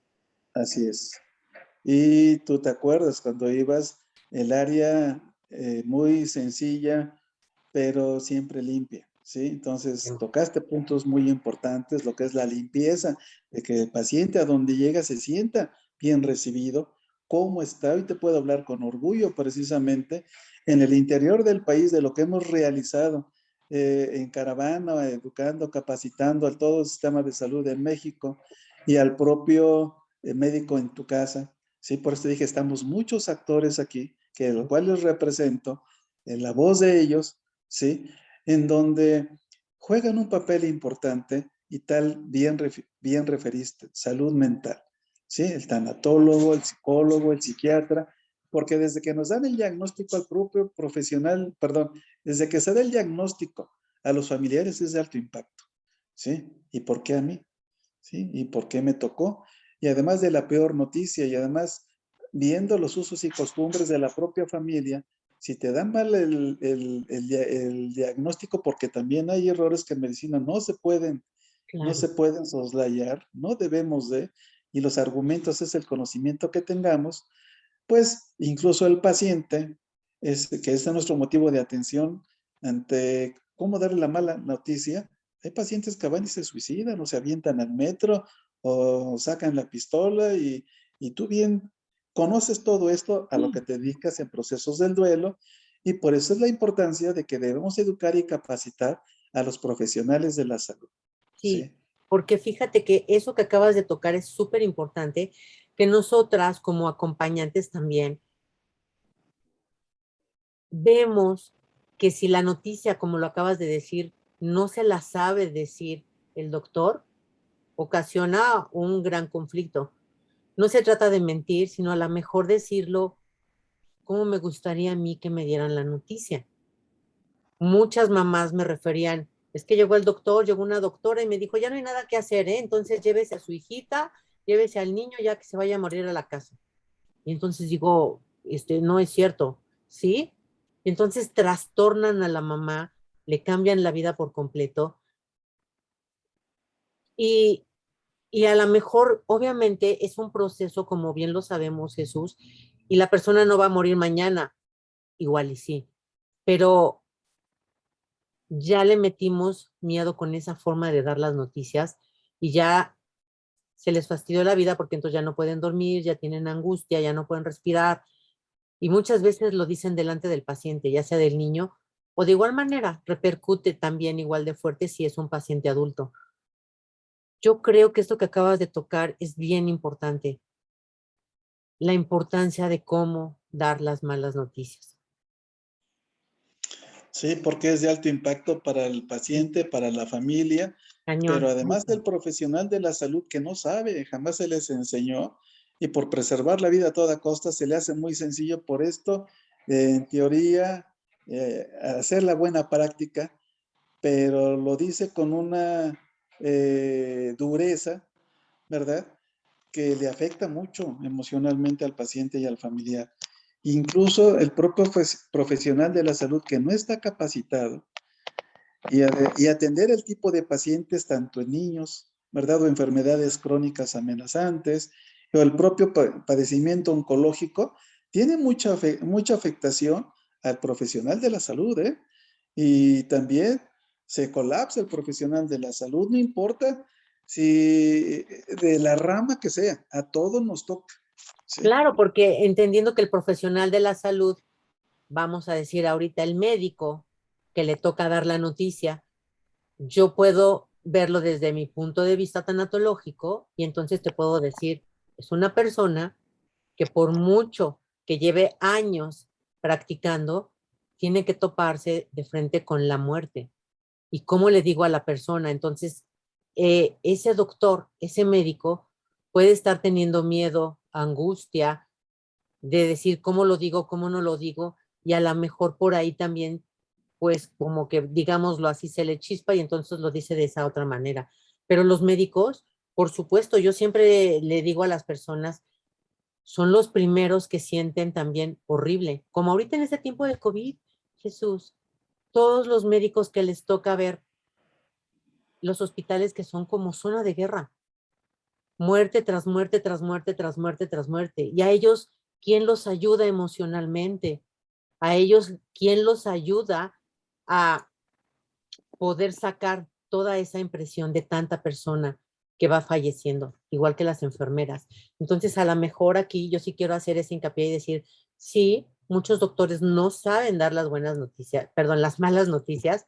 así es. Y tú te acuerdas cuando ibas el área muy sencilla, pero siempre limpia, ¿sí? Entonces, tocaste puntos muy importantes, lo que es la limpieza, de que el paciente a donde llega se sienta bien recibido, cómo está, y te puedo hablar con orgullo precisamente en el interior del país de lo que hemos realizado en caravana, educando, capacitando al todo el sistema de salud en México y al propio médico en tu casa, ¿sí? Por eso dije, estamos muchos actores aquí, que los cuales represento, en la voz de ellos, ¿sí? En donde juegan un papel importante y tal, bien referiste, salud mental, ¿sí? El tanatólogo, el psicólogo, el psiquiatra, porque desde que nos dan el diagnóstico al propio profesional, perdón, desde que se da el diagnóstico a los familiares es de alto impacto, ¿sí? ¿Y por qué a mí? ¿Sí? ¿Y por qué me tocó? Y además de la peor noticia, y además viendo los usos y costumbres de la propia familia, si te dan mal el diagnóstico, porque también hay errores que en medicina no Claro. se pueden soslayar, no debemos de, y los argumentos es el conocimiento que tengamos, pues incluso el paciente, que es nuestro motivo de atención ante cómo darle la mala noticia, hay pacientes que van y se suicidan o se avientan al metro o sacan la pistola y tú bien conoces todo esto a lo que te dedicas en procesos del duelo y por eso es la importancia de que debemos educar y capacitar a los profesionales de la salud. Sí, ¿Sí? porque fíjate que eso que acabas de tocar es súper importante, que nosotras como acompañantes también vemos que si la noticia, como lo acabas de decir, no se la sabe decir el doctor, ocasiona un gran conflicto. No se trata de mentir, sino a lo mejor decirlo como me gustaría a mí que me dieran la noticia. Muchas mamás me referían, es que llegó el doctor, llegó una doctora y me dijo, ya no hay nada que hacer, ¿eh? Entonces llévese a su hijita, llévese al niño ya que se vaya a morir a la casa. Y entonces digo, no es cierto, ¿sí? Y entonces trastornan a la mamá, le cambian la vida por completo y, y a lo mejor, obviamente, es un proceso, como bien lo sabemos, Jesús, y la persona no va a morir mañana, igual y sí, pero ya le metimos miedo con esa forma de dar las noticias y ya se les fastidió la vida porque entonces ya no pueden dormir, ya tienen angustia, ya no pueden respirar y muchas veces lo dicen delante del paciente, ya sea del niño o de igual manera repercute también igual de fuerte si es un paciente adulto. Yo creo que esto que acabas de tocar es bien importante, la importancia de cómo dar las malas noticias. Sí, porque es de alto impacto para el paciente, para la familia, pero Cañón. además del profesional de la salud que no sabe, jamás se les enseñó, y por preservar la vida a toda costa se le hace muy sencillo por esto, en teoría, hacer la buena práctica, pero lo dice con una dureza, ¿verdad? Que le afecta mucho emocionalmente al paciente y al familiar. Incluso el propio profesional de la salud que no está capacitado y atender el tipo de pacientes, tanto en niños, ¿verdad? O enfermedades crónicas amenazantes, o el propio padecimiento oncológico, tiene mucha afectación al profesional de la salud, ¿eh? Y también se colapsa el profesional de la salud, no importa si de la rama que sea, a todos nos toca, ¿sí? Claro, porque entendiendo que el profesional de la salud, vamos a decir ahorita el médico que le toca dar la noticia, yo puedo verlo desde mi punto de vista tanatológico y entonces te puedo decir, es una persona que por mucho que lleve años practicando, tiene que toparse de frente con la muerte. ¿Y cómo le digo a la persona? Entonces, ese doctor, ese médico puede estar teniendo miedo, angustia, de decir cómo lo digo, cómo no lo digo, y a lo mejor por ahí también, pues como que digámoslo así, se le chispa y entonces lo dice de esa otra manera. Pero los médicos, por supuesto, yo siempre le digo a las personas, son los primeros que sienten también horrible, como ahorita en este tiempo de COVID, Jesús, todos los médicos que les toca ver los hospitales que son como zona de guerra, muerte tras muerte, tras muerte, tras muerte, tras muerte. Y a ellos, ¿quién los ayuda emocionalmente? A ellos, ¿quién los ayuda a poder sacar toda esa impresión de tanta persona que va falleciendo, igual que las enfermeras? Entonces, a lo mejor aquí yo sí quiero hacer ese hincapié y decir, sí, muchos doctores no saben dar las buenas noticias, perdón, las malas noticias,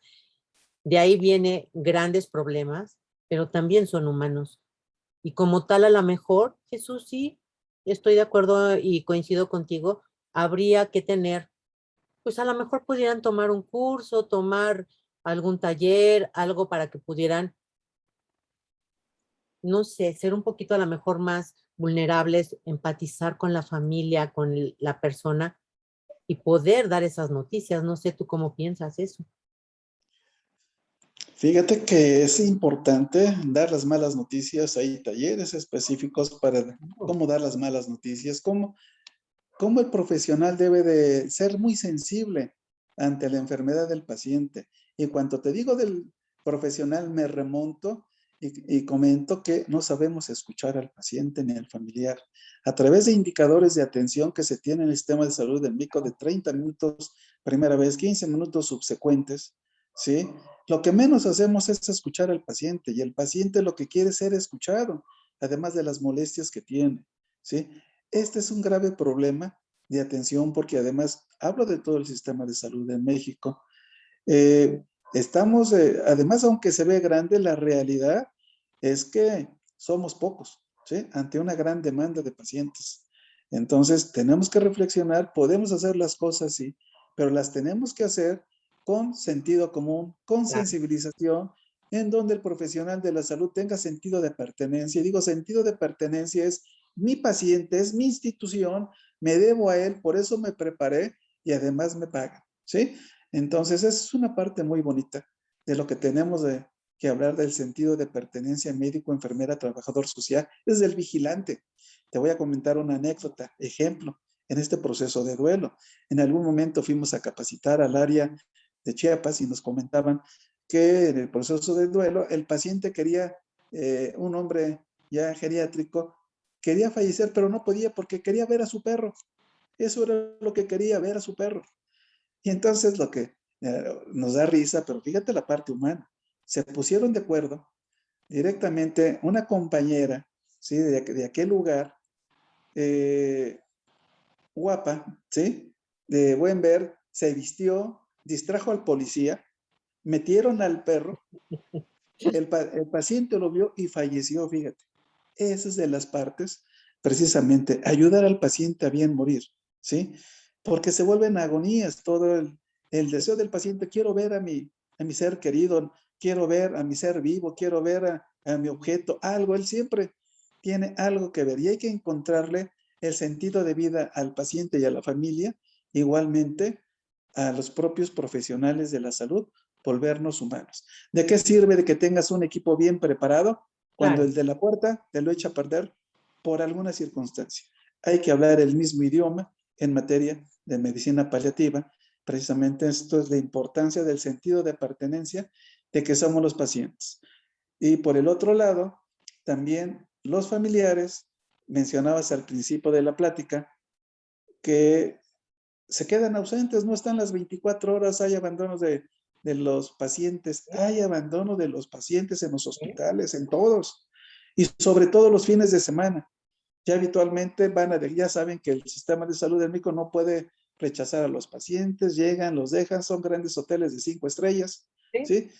de ahí viene grandes problemas, pero también son humanos. Y como tal, a lo mejor, Jesús, sí, estoy de acuerdo y coincido contigo, habría que tener, pues a lo mejor pudieran tomar un curso, tomar algún taller, algo para que pudieran, no sé, ser un poquito a lo mejor más vulnerables, empatizar con la familia, con la persona y poder dar esas noticias. No sé tú cómo piensas eso. Fíjate que es importante dar las malas noticias. Hay talleres específicos para Oh, cómo dar las malas noticias, cómo el profesional debe de ser muy sensible ante la enfermedad del paciente. Y cuando te digo del profesional, me remonto y comento que no sabemos escuchar al paciente ni al familiar. A través de indicadores de atención que se tiene en el sistema de salud del MICO de 30 minutos primera vez, 15 minutos subsecuentes, ¿sí? Lo que menos hacemos es escuchar al paciente y el paciente lo que quiere es ser escuchado, además de las molestias que tiene, ¿sí? Este es un grave problema de atención porque además hablo de todo el sistema de salud en México. Eh, además, aunque se ve grande, la realidad es que somos pocos, ¿sí? Ante una gran demanda de pacientes. Entonces, tenemos que reflexionar, podemos hacer las cosas, sí, pero las tenemos que hacer con sentido común, con claro. sensibilización, en donde el profesional de la salud tenga sentido de pertenencia. Y digo, sentido de pertenencia es mi paciente, es mi institución, me debo a él, por eso me preparé y además me pagan, ¿sí? Entonces, esa es una parte muy bonita de lo que tenemos que hablar del sentido de pertenencia médico, enfermera, trabajador social, es el vigilante. Te voy a comentar una anécdota, ejemplo. en este proceso de duelo. En algún momento fuimos a capacitar al área de Chiapas y nos comentaban que en el proceso de duelo el paciente quería, un hombre ya geriátrico, quería fallecer, pero no podía porque quería ver a su perro. Eso era lo que quería, ver a su perro. Y entonces lo que nos da risa, pero fíjate la parte humana. Se pusieron de acuerdo directamente una compañera, ¿sí? De aquel lugar, eh, guapa, ¿sí? De buen ver, se vistió, distrajo al policía, metieron al perro, el paciente lo vio y falleció, fíjate. Esa es de las partes, precisamente, ayudar al paciente a bien morir, ¿sí? Porque se vuelven agonías, todo el deseo del paciente, quiero ver a mi ser querido, quiero ver a mi ser vivo, quiero ver a mi objeto, algo, él siempre tiene algo que ver y hay que encontrarle el sentido de vida al paciente y a la familia, igualmente a los propios profesionales de la salud, volvernos humanos. ¿De qué sirve de que tengas un equipo bien preparado cuando Claro. el de la puerta te lo echa a perder por alguna circunstancia? Hay que hablar el mismo idioma en materia de medicina paliativa. Precisamente esto es la importancia del sentido de pertenencia de que somos los pacientes. Y por el otro lado, también los familiares, mencionabas al principio de la plática, que se quedan ausentes, no están las 24 horas, hay abandonos de los pacientes, hay abandono de los pacientes en los hospitales, en todos, y sobre todo los fines de semana. Ya habitualmente ya saben que el sistema de salud del México no puede rechazar a los pacientes, llegan, los dejan, son grandes hoteles de 5 estrellas, Sí. ¿sí?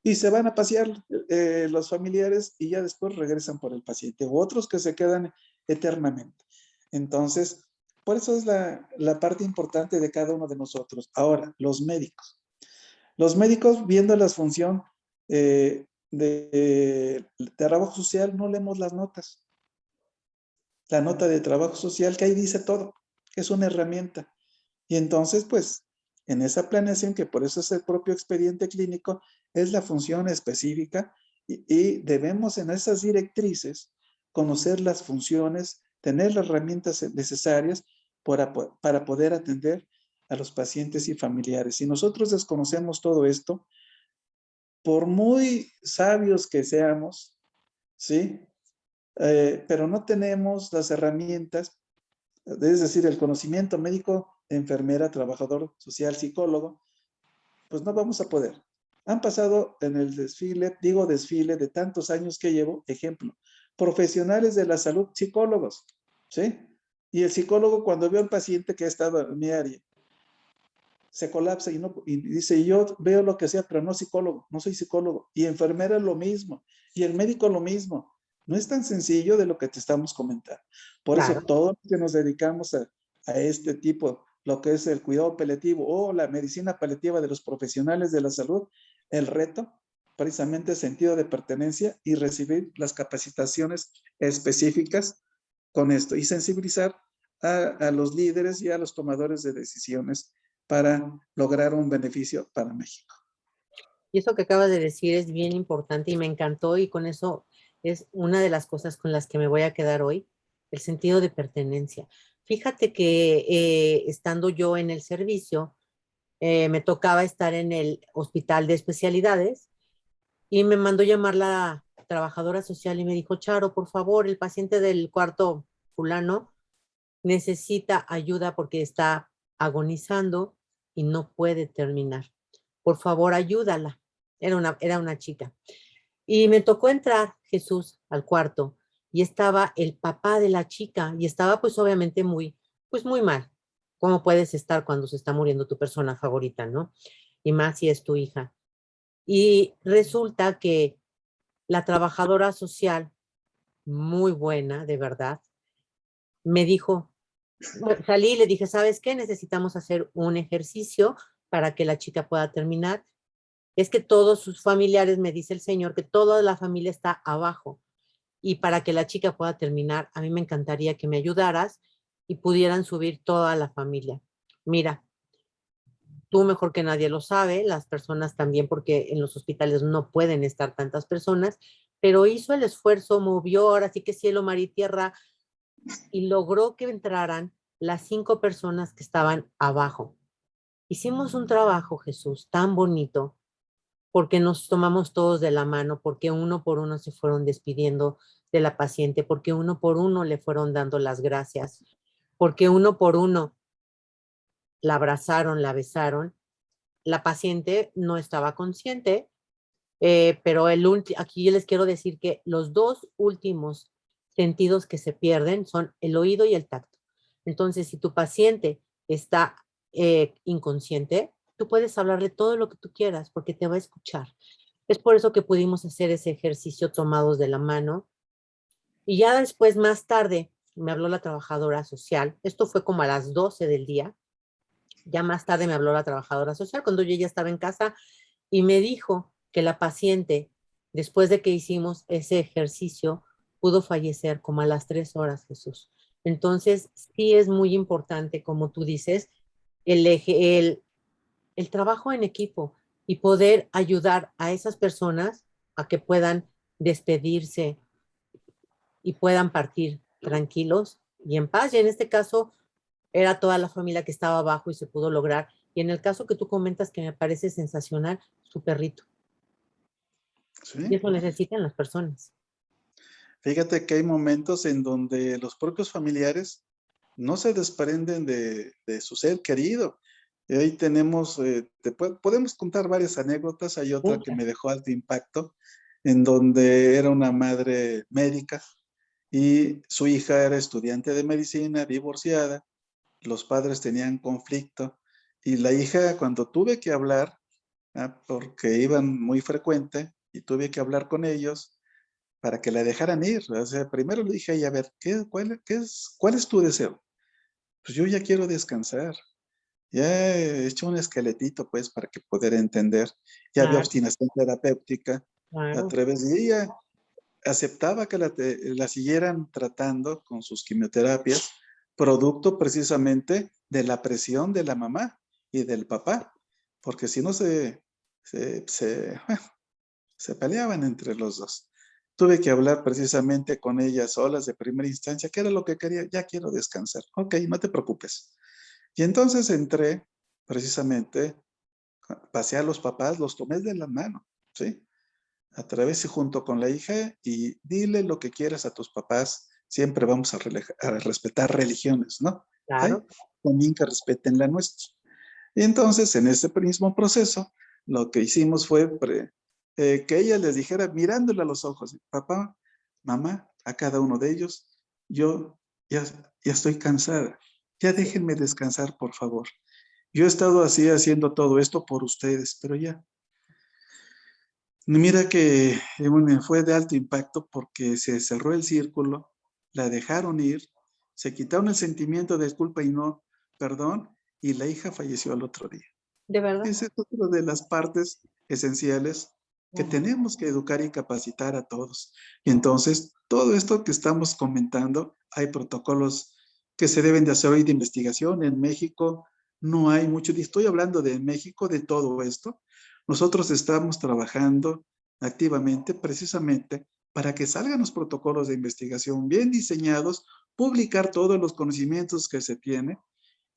Y se van a pasear los familiares y ya después regresan por el paciente, u otros que se quedan eternamente. Entonces, por eso es la parte importante de cada uno de nosotros. Ahora, los médicos. Los médicos, viendo la función de trabajo social, no leemos las notas. La nota de trabajo social, que ahí dice todo, que es una herramienta. Y entonces, pues, en esa planeación, que por eso es el propio expediente clínico, es la función específica y debemos en esas directrices conocer las funciones, tener las herramientas necesarias para poder atender a los pacientes y familiares. Si nosotros desconocemos todo esto, por muy sabios que seamos, ¿sí? Pero no tenemos las herramientas, es decir, el conocimiento médico, enfermera, trabajador social, psicólogo, pues no vamos a poder. Han pasado en el desfile, digo desfile de tantos años que llevo, ejemplo, profesionales de la salud, psicólogos, ¿sí? Y el psicólogo cuando veo al paciente que ha estado en mi área, se colapsa y dice, yo veo lo que sea, pero no psicólogo, no soy psicólogo. Y enfermera lo mismo, y el médico lo mismo. No es tan sencillo de lo que te estamos comentando. Por eso Claro. todos los que nos dedicamos a este tipo, lo que es el cuidado paliativo o la medicina paliativa de los profesionales de la salud, el reto precisamente es sentido de pertenencia y recibir las capacitaciones específicas con esto y sensibilizar a los líderes y a los tomadores de decisiones para lograr un beneficio para México. Y eso que acabas de decir es bien importante y me encantó y con eso es una de las cosas con las que me voy a quedar hoy, el sentido de pertenencia. Fíjate que estando yo en el servicio, me tocaba estar en el hospital de especialidades y me mandó llamar la trabajadora social y me dijo, Charo, por favor, el paciente del cuarto fulano necesita ayuda porque está agonizando y no puede terminar. Por favor, ayúdala. Era una chica. Y me tocó entrar, Jesús, al cuarto y estaba el papá de la chica y estaba pues obviamente pues muy mal. ¿Cómo puedes estar cuando se está muriendo tu persona favorita, no? Y más si es tu hija. Y resulta que la trabajadora social, muy buena, de verdad, me dijo, salí y le dije, ¿sabes qué? Necesitamos hacer un ejercicio para que la chica pueda terminar. Es que todos sus familiares, me dice el señor, que toda la familia está abajo. Y para que la chica pueda terminar, a mí me encantaría que me ayudaras y pudieran subir toda la familia. Mira, tú mejor que nadie lo sabe, las personas también, porque en los hospitales no pueden estar tantas personas, pero hizo el esfuerzo, movió, ahora sí que cielo, mar y tierra, y logró que entraran las 5 personas que estaban abajo. Hicimos un trabajo, Jesús, tan bonito, porque nos tomamos todos de la mano, porque uno por uno se fueron despidiendo de la paciente, porque uno por uno le fueron dando las gracias, porque uno por uno la abrazaron, la besaron. La paciente no estaba consciente, pero aquí yo les quiero decir que los 2 últimos sentidos que se pierden son el oído y el tacto. Entonces, si tu paciente está inconsciente, tú puedes hablarle todo lo que tú quieras porque te va a escuchar. Es por eso que pudimos hacer ese ejercicio tomados de la mano. Y ya después, más tarde, me habló la trabajadora social. Esto fue como a las 12 del día. Ya más tarde me habló la trabajadora social cuando yo ya estaba en casa y me dijo que la paciente, después de que hicimos ese ejercicio, pudo fallecer como a las 3 horas, Jesús. Entonces, sí es muy importante, como tú dices, el trabajo en equipo y poder ayudar a esas personas a que puedan despedirse y puedan partir tranquilos y en paz. Y en este caso era toda la familia que estaba abajo y se pudo lograr. Y en el caso que tú comentas que me parece sensacional, su perrito. Y Sí. eso necesitan las personas. Fíjate que hay momentos en donde los propios familiares no se desprenden de su ser querido. Y ahí tenemos, podemos contar varias anécdotas. Hay otra que Muchas. me dejó alto impacto, en donde era una madre médica y su hija era estudiante de medicina, divorciada. Los padres tenían conflicto y la hija, cuando tuve que hablar, porque iban muy frecuente y tuve que hablar con ellos para que la dejaran ir. O sea, primero le dije a ella, a ver, ¿cuál es tu deseo? Pues yo ya quiero descansar. Ya he hecho un esqueletito, pues, para que poder entender. Ya había Claro, obstinación terapéutica a claro, través de ella. Aceptaba que la siguieran tratando con sus quimioterapias, producto precisamente de la presión de la mamá y del papá, porque si no bueno, se peleaban entre los dos. Tuve que hablar precisamente con ellas solas de primera instancia, ¿qué era lo que quería? Ya quiero descansar. Ok, no te preocupes. Y entonces entré precisamente, pasé a los papás, los tomé de la mano, ¿sí? A través y junto con la hija y dile lo que quieras a tus papás. Siempre vamos a respetar religiones, ¿no? ¿Sí? claro. También que respeten la nuestra. Y entonces, en ese mismo proceso, lo que hicimos fue que ella les dijera, mirándole a los ojos, papá, mamá, a cada uno de ellos, yo ya, ya estoy cansada, ya Sí, déjenme descansar, por favor. Yo he estado así haciendo todo esto por ustedes, pero ya. Mira que bueno, fue de alto impacto porque se cerró el círculo, la dejaron ir, se quitaron el sentimiento de culpa y no perdón, y la hija falleció al otro día. de verdad. Esa es otra de las partes esenciales que Ujú. tenemos que educar y capacitar a todos. Y entonces, todo esto que estamos comentando, hay protocolos que se deben de hacer hoy de investigación. En México no hay mucho, y estoy hablando de México, de todo esto. Nosotros estamos trabajando activamente precisamente para que salgan los protocolos de investigación bien diseñados, publicar todos los conocimientos que se tienen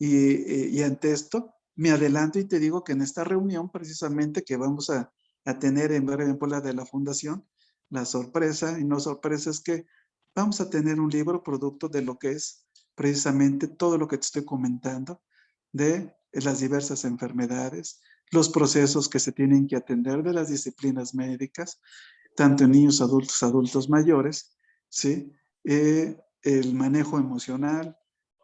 y ante esto me adelanto y te digo que en esta reunión precisamente que vamos a tener en breve en Puebla de la Fundación, la sorpresa y no sorpresa es que vamos a tener un libro producto de lo que es precisamente todo lo que te estoy comentando de las diversas enfermedades, los procesos que se tienen que atender de las disciplinas médicas, tanto en niños, adultos, adultos mayores, ¿sí? El manejo emocional,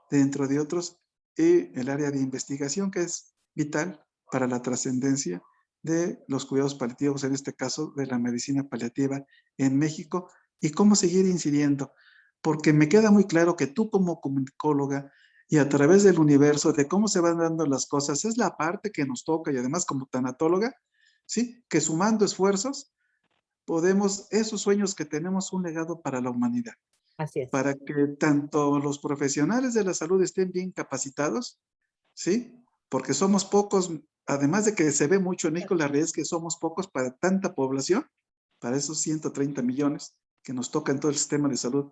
dentro de otros, y el área de investigación que es vital para la trascendencia de los cuidados paliativos, en este caso de la medicina paliativa en México, y cómo seguir incidiendo, porque me queda muy claro que tú como comunicóloga y a través del universo de cómo se van dando las cosas, es la parte que nos toca y además como tanatóloga, ¿sí? Que sumando esfuerzos podemos, esos sueños que tenemos, un legado para la humanidad Así es. para que tanto los profesionales de la salud estén bien capacitados, ¿sí? Porque somos pocos, además de que se ve mucho en México, la realidad es que somos pocos para tanta población, para esos 130 millones que nos toca en todo el sistema de salud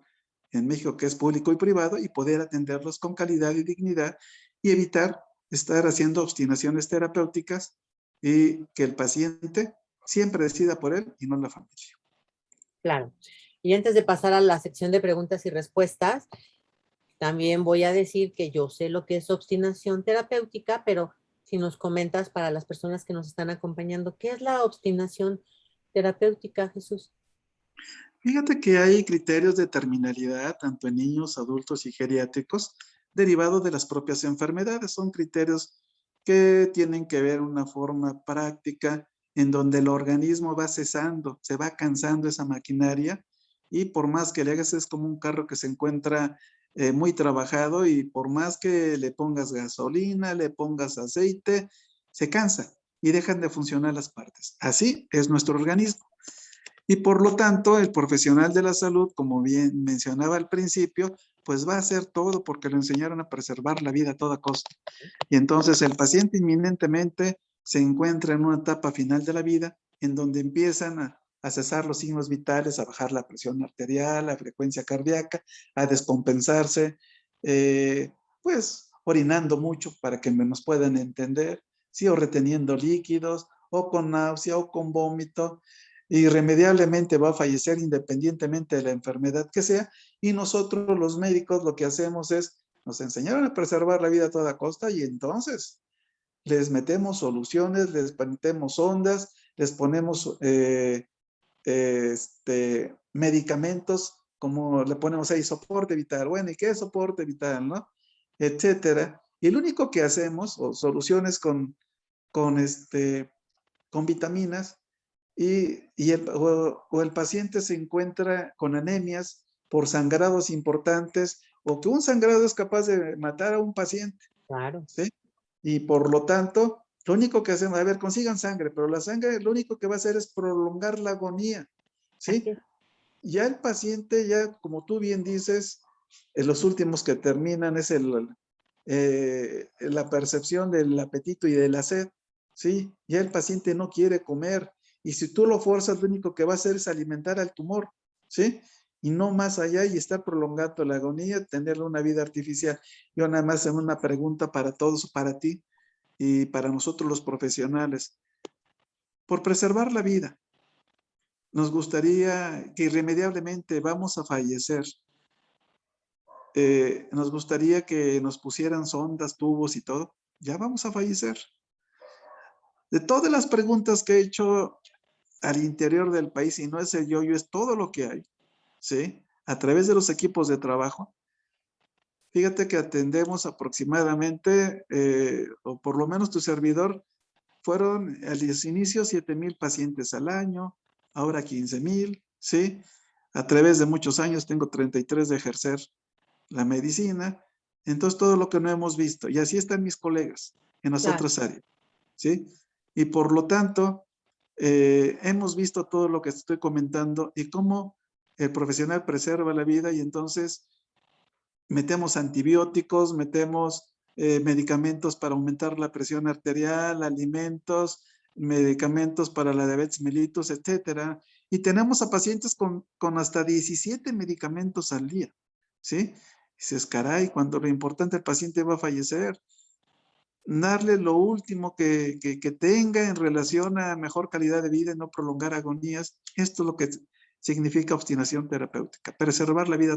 en México que es público y privado y poder atenderlos con calidad y dignidad y evitar estar haciendo obstinaciones terapéuticas y que el paciente siempre decida por él y no la familia. Claro. Y antes de pasar a la sección de preguntas y respuestas, también voy a decir que yo sé lo que es obstinación terapéutica, pero si nos comentas para las personas que nos están acompañando, ¿qué es la obstinación terapéutica, Jesús? Fíjate que hay criterios de terminalidad, tanto en niños, adultos y geriátricos, derivados de las propias enfermedades. Son criterios que tienen que ver una forma práctica en donde el organismo va cesando, se va cansando esa maquinaria y por más que le hagas es como un carro que se encuentra muy trabajado y por más que le pongas gasolina, le pongas aceite, se cansa y dejan de funcionar las partes. Así es nuestro organismo. Y por lo tanto, el profesional de la salud, como bien mencionaba al principio, pues va a hacer todo porque le enseñaron a preservar la vida a toda costa. Y entonces el paciente inminentemente se encuentra en una etapa final de la vida en donde empiezan a cesar los signos vitales, a bajar la presión arterial, la frecuencia cardíaca, a descompensarse, pues orinando mucho para que nos puedan entender, sí, o reteniendo líquidos, o con náusea, o con vómito, irremediablemente va a fallecer independientemente de la enfermedad que sea, y nosotros los médicos lo que hacemos es, nos enseñaron a preservar la vida a toda costa y entonces les metemos soluciones, les metemos ondas, les ponemos medicamentos, como le ponemos ahí soporte vital, bueno, ¿y qué es soporte vital, no? Etcétera. Y lo único que hacemos, o soluciones con vitaminas, o el paciente se encuentra con anemias por sangrados importantes o que un sangrado es capaz de matar a un paciente, Claro. ¿sí? Y por lo tanto, lo único que hacemos, a ver, consigan sangre, pero la sangre lo único que va a hacer es prolongar la agonía, Así ¿sí? es. Ya el paciente, ya como tú bien dices, los últimos que terminan es la percepción del apetito y de la sed, ¿sí? Ya el paciente no quiere comer y si tú lo forzas, lo único que va a hacer es alimentar al tumor, ¿sí? Y no más allá y estar prolongando la agonía, tenerle una vida artificial. Yo nada más en una pregunta para todos, para ti y para nosotros los profesionales. Por preservar la vida, nos gustaría que irremediablemente vamos a fallecer. Nos gustaría que nos pusieran sondas, tubos y todo. Ya vamos a fallecer. De todas las preguntas que he hecho al interior del país, y no es el yo-yo, es todo lo que hay, ¿sí? A través de los equipos de trabajo. Fíjate que atendemos aproximadamente, o por lo menos tu servidor, fueron a los inicios 7,000 pacientes al año, ahora 15,000, ¿sí? A través de muchos años, tengo 33 de ejercer la medicina, entonces todo lo que no hemos visto, y así están mis colegas en las Claro. otras áreas, ¿sí? Y por lo tanto, hemos visto todo lo que estoy comentando y cómo el profesional preserva la vida y entonces metemos antibióticos, metemos medicamentos para aumentar la presión arterial, alimentos, medicamentos para la diabetes mellitus, etcétera. Y tenemos a pacientes con hasta 17 medicamentos al día, ¿sí? Dices, caray, cuando lo importante el paciente va a fallecer, darle lo último que tenga en relación a mejor calidad de vida y no prolongar agonías. Esto es lo que significa obstinación terapéutica, preservar la vida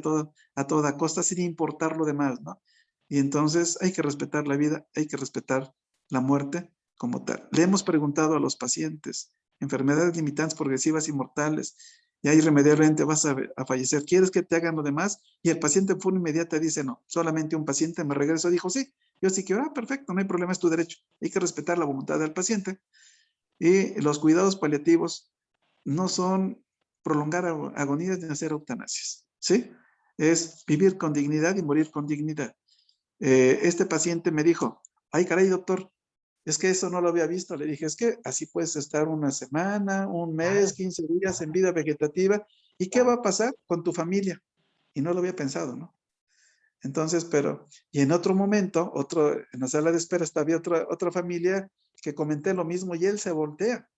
a toda costa sin importar lo demás, ¿no? Y entonces hay que respetar la vida, hay que respetar la muerte como tal. Le hemos preguntado a los pacientes, enfermedades limitantes progresivas y mortales, y ahí irremediablemente vas a fallecer. ¿Quieres que te hagan lo demás? Y el paciente en forma inmediata dice, no, solamente un paciente me regresó, dijo, sí, yo sí quiero, perfecto, no hay problema, es tu derecho. Hay que respetar la voluntad del paciente. Y los cuidados paliativos no son prolongar agonías ni hacer eutanasias, ¿sí? Es vivir con dignidad y morir con dignidad. Este paciente me dijo, ay, caray, doctor, es que eso no lo había visto. Le dije, es que así puedes estar una semana, un mes, Claro. 15 días en vida vegetativa. ¿Y qué va a pasar con tu familia? Y no lo había pensado, ¿no? Entonces, y en otro momento, en la sala de espera había otra familia que comenté lo mismo y él se voltea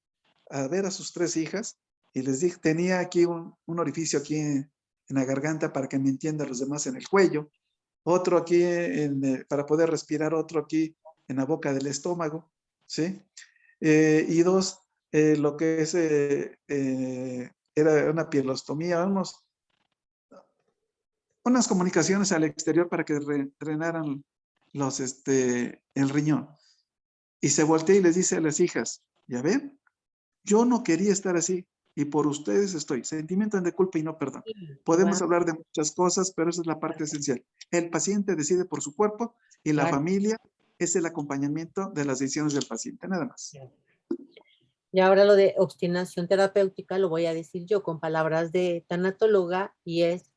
a ver a sus 3 hijas y les dije, tenía aquí un orificio aquí en la garganta para que me entiendan los demás en el cuello, otro aquí para poder respirar, otro aquí en la boca del estómago, ¿sí? Y dos, lo que es, era una pielostomía, unas comunicaciones al exterior para que drenaran el riñón. Y se voltea y les dice a las hijas, ¿ya ven? Yo no quería estar así y por ustedes estoy. Sentimiento de culpa y no perdón. Podemos Wow, hablar de muchas cosas, pero esa es la parte esencial. El paciente decide por su cuerpo y la claro. familia es el acompañamiento de las decisiones del paciente, nada más. Y ahora lo de obstinación terapéutica lo voy a decir yo con palabras de tanatóloga y es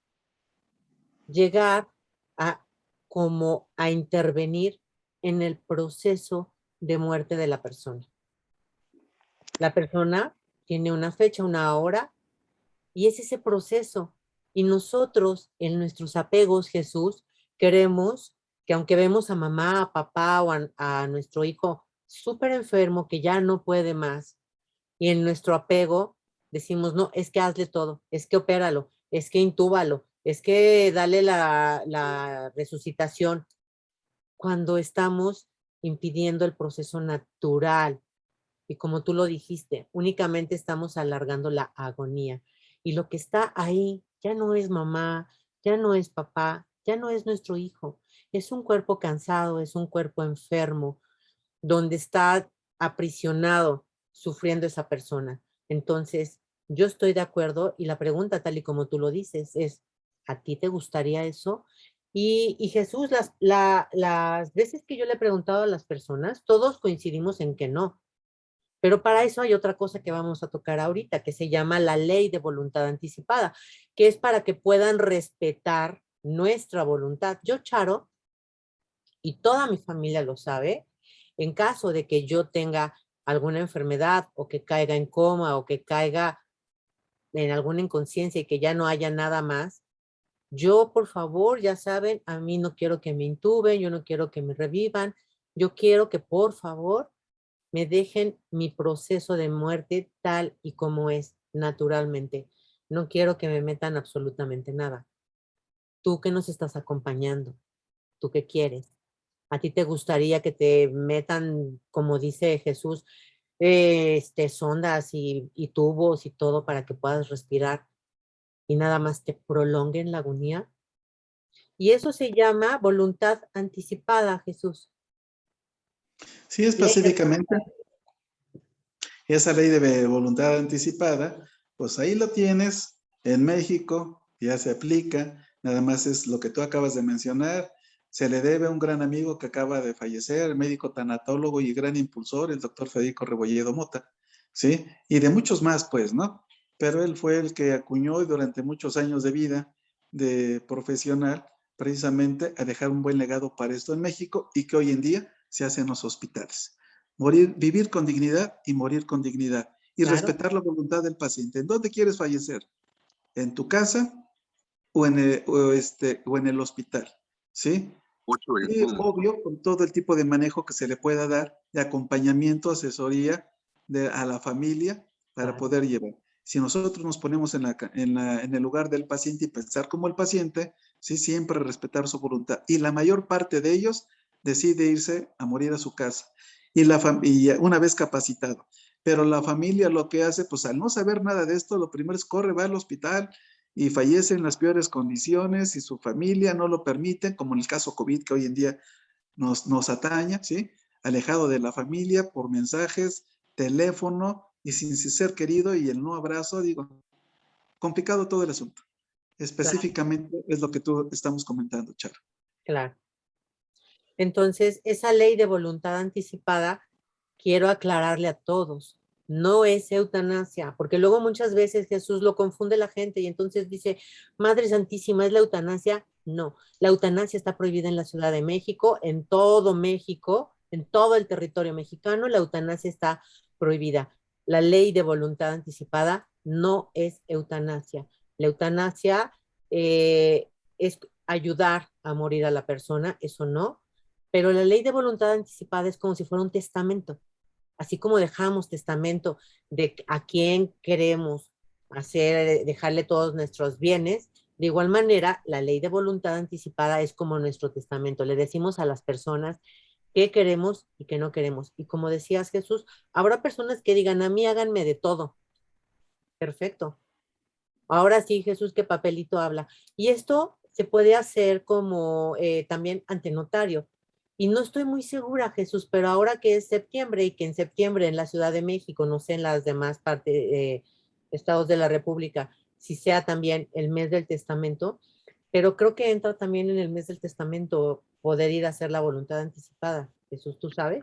llegar a como a intervenir en el proceso de muerte de la persona. La persona tiene una fecha, una hora, y es ese proceso. Y nosotros, en nuestros apegos, Jesús, queremos que aunque vemos a mamá, a papá o a nuestro hijo súper enfermo, que ya no puede más, y en nuestro apego decimos, no, es que hazle todo, es que opéralo, es que intúbalo, es que dale la resucitación, cuando estamos impidiendo el proceso natural. Y como tú lo dijiste, únicamente estamos alargando la agonía. Y lo que está ahí ya no es mamá, ya no es papá, ya no es nuestro hijo. Es un cuerpo cansado, es un cuerpo enfermo, donde está aprisionado, sufriendo esa persona. Entonces, yo estoy de acuerdo y la pregunta, tal y como tú lo dices, es, ¿a ti te gustaría eso? Y Jesús, las veces que yo le he preguntado a las personas, todos coincidimos en que no. Pero para eso hay otra cosa que vamos a tocar ahorita, que se llama la ley de voluntad anticipada, que es para que puedan respetar nuestra voluntad. Yo, Charo, y toda mi familia lo sabe, en caso de que yo tenga alguna enfermedad o que caiga en coma o que caiga en alguna inconsciencia y que ya no haya nada más, yo, por favor, ya saben, a mí no quiero que me intuben, yo no quiero que me revivan, yo quiero que, por favor, me dejen mi proceso de muerte tal y como es, naturalmente. No quiero que me metan absolutamente nada. Tú que nos estás acompañando, tú qué quieres. ¿A ti te gustaría que te metan, como dice Jesús, sondas y tubos y todo para que puedas respirar y nada más te prolonguen la agonía? Y eso se llama voluntad anticipada, Jesús. Sí, Ley de específicamente esa ley de voluntad anticipada, pues ahí lo tienes en México, ya se aplica, nada más es lo que tú acabas de mencionar. Se le debe a un gran amigo que acaba de fallecer, el médico tanatólogo y gran impulsor, el doctor Federico Rebolledo Mota, ¿sí? Y de muchos más, pues, ¿no? Pero él fue el que acuñó y durante muchos años de vida de profesional, precisamente a dejar un buen legado para esto en México y que hoy en día se hace en los hospitales. Vivir con dignidad y morir con dignidad. Y claro, respetar la voluntad del paciente. ¿En dónde quieres fallecer? ¿En tu casa o en el hospital? ¿Sí? Y obvio, con todo el tipo de manejo que se le pueda dar, de acompañamiento, asesoría a la familia para claro, poder llevar. Si nosotros nos ponemos en el lugar del paciente y pensar como el paciente, sí, siempre respetar su voluntad. Y la mayor parte de ellos decide irse a morir a su casa. Y una vez capacitado. Pero la familia lo que hace, pues al no saber nada de esto, lo primero es corre, va al hospital, y fallece en las peores condiciones y su familia no lo permite, como en el caso COVID que hoy en día nos ataña, ¿sí? Alejado de la familia por mensajes, teléfono y sin ser querido y el no abrazo, digo, complicado todo el asunto. claro, Específicamente es lo que tú estamos comentando, Charo. claro. Entonces, esa ley de voluntad anticipada, quiero aclararle a todos, no es eutanasia, porque luego muchas veces Jesús lo confunde la gente y entonces dice, Madre Santísima, ¿es la eutanasia? No, la eutanasia está prohibida en la Ciudad de México, en todo el territorio mexicano, la eutanasia está prohibida. La ley de voluntad anticipada no es eutanasia. La eutanasia es ayudar a morir a la persona, eso no, pero la ley de voluntad anticipada es como si fuera un testamento. Así como dejamos testamento de a quién queremos dejarle todos nuestros bienes, De igual manera, la ley de voluntad anticipada es como nuestro testamento. Le decimos a las personas qué queremos y qué no queremos. Y como decías, Jesús, habrá personas que digan, a mí háganme de todo. Perfecto. Ahora sí, Jesús, ¿qué papelito habla? Y esto se puede hacer como también ante notario. Y no estoy muy segura, Jesús, pero ahora que es septiembre y que en septiembre en la Ciudad de México, no sé en las demás partes, estados de la República, si sea también el mes del testamento, pero creo que entra también en el mes del testamento poder ir a hacer la voluntad anticipada. Jesús, ¿tú sabes?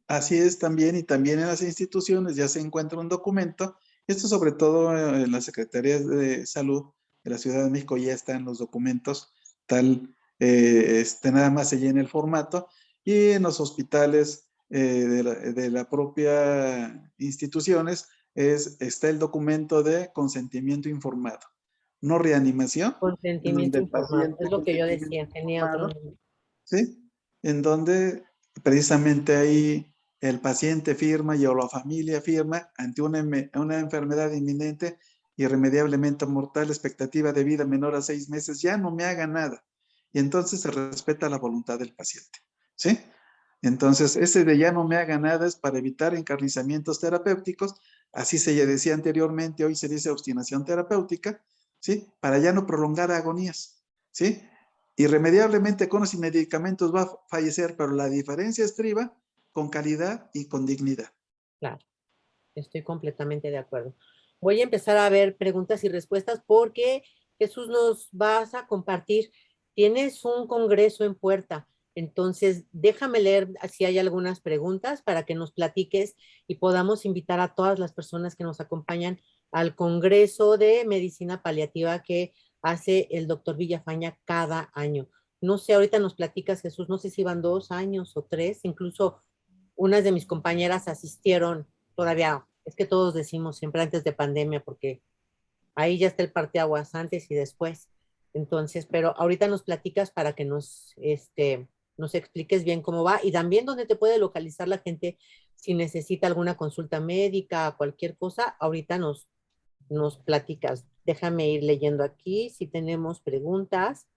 Así es también, y también en las instituciones ya se encuentra un documento. Esto sobre todo en las secretarías de salud de la Ciudad de México ya están los documentos, tal, nada más se llena el formato, y en los hospitales de la propia instituciones está el documento de consentimiento informado, no reanimación, en donde Consentimiento el informado. paciente Es lo que yo consentimiento decía, tenía otro informado, nombre. ¿sí? En donde precisamente ahí el paciente firma y o la familia firma ante una enfermedad inminente, irremediablemente mortal, expectativa de vida menor a 6 meses, ya no me haga nada. Y entonces se respeta la voluntad del paciente, ¿sí? Entonces, ese de ya no me haga nada es para evitar encarnizamientos terapéuticos, así se decía anteriormente, hoy se dice obstinación terapéutica, ¿sí? Para ya no prolongar agonías, ¿sí? Irremediablemente con los medicamentos va a fallecer, pero la diferencia estriba con calidad y con dignidad. Claro, estoy completamente de acuerdo. Voy a empezar a ver preguntas y respuestas porque Jesús nos vas a compartir. Tienes un congreso en puerta, entonces déjame leer si hay algunas preguntas para que nos platiques y podamos invitar a todas las personas que nos acompañan al congreso de medicina paliativa que hace el doctor Villafaña cada año. No sé, ahorita nos platicas, Jesús, no sé si van 2 años o 3, incluso unas de mis compañeras asistieron todavía, es que todos decimos siempre antes de pandemia, porque ahí ya está el parteaguas antes y después. Entonces, pero ahorita nos platicas para que nos expliques bien cómo va y también dónde te puede localizar la gente si necesita alguna consulta médica, cualquier cosa, ahorita nos platicas. Déjame ir leyendo aquí si tenemos preguntas.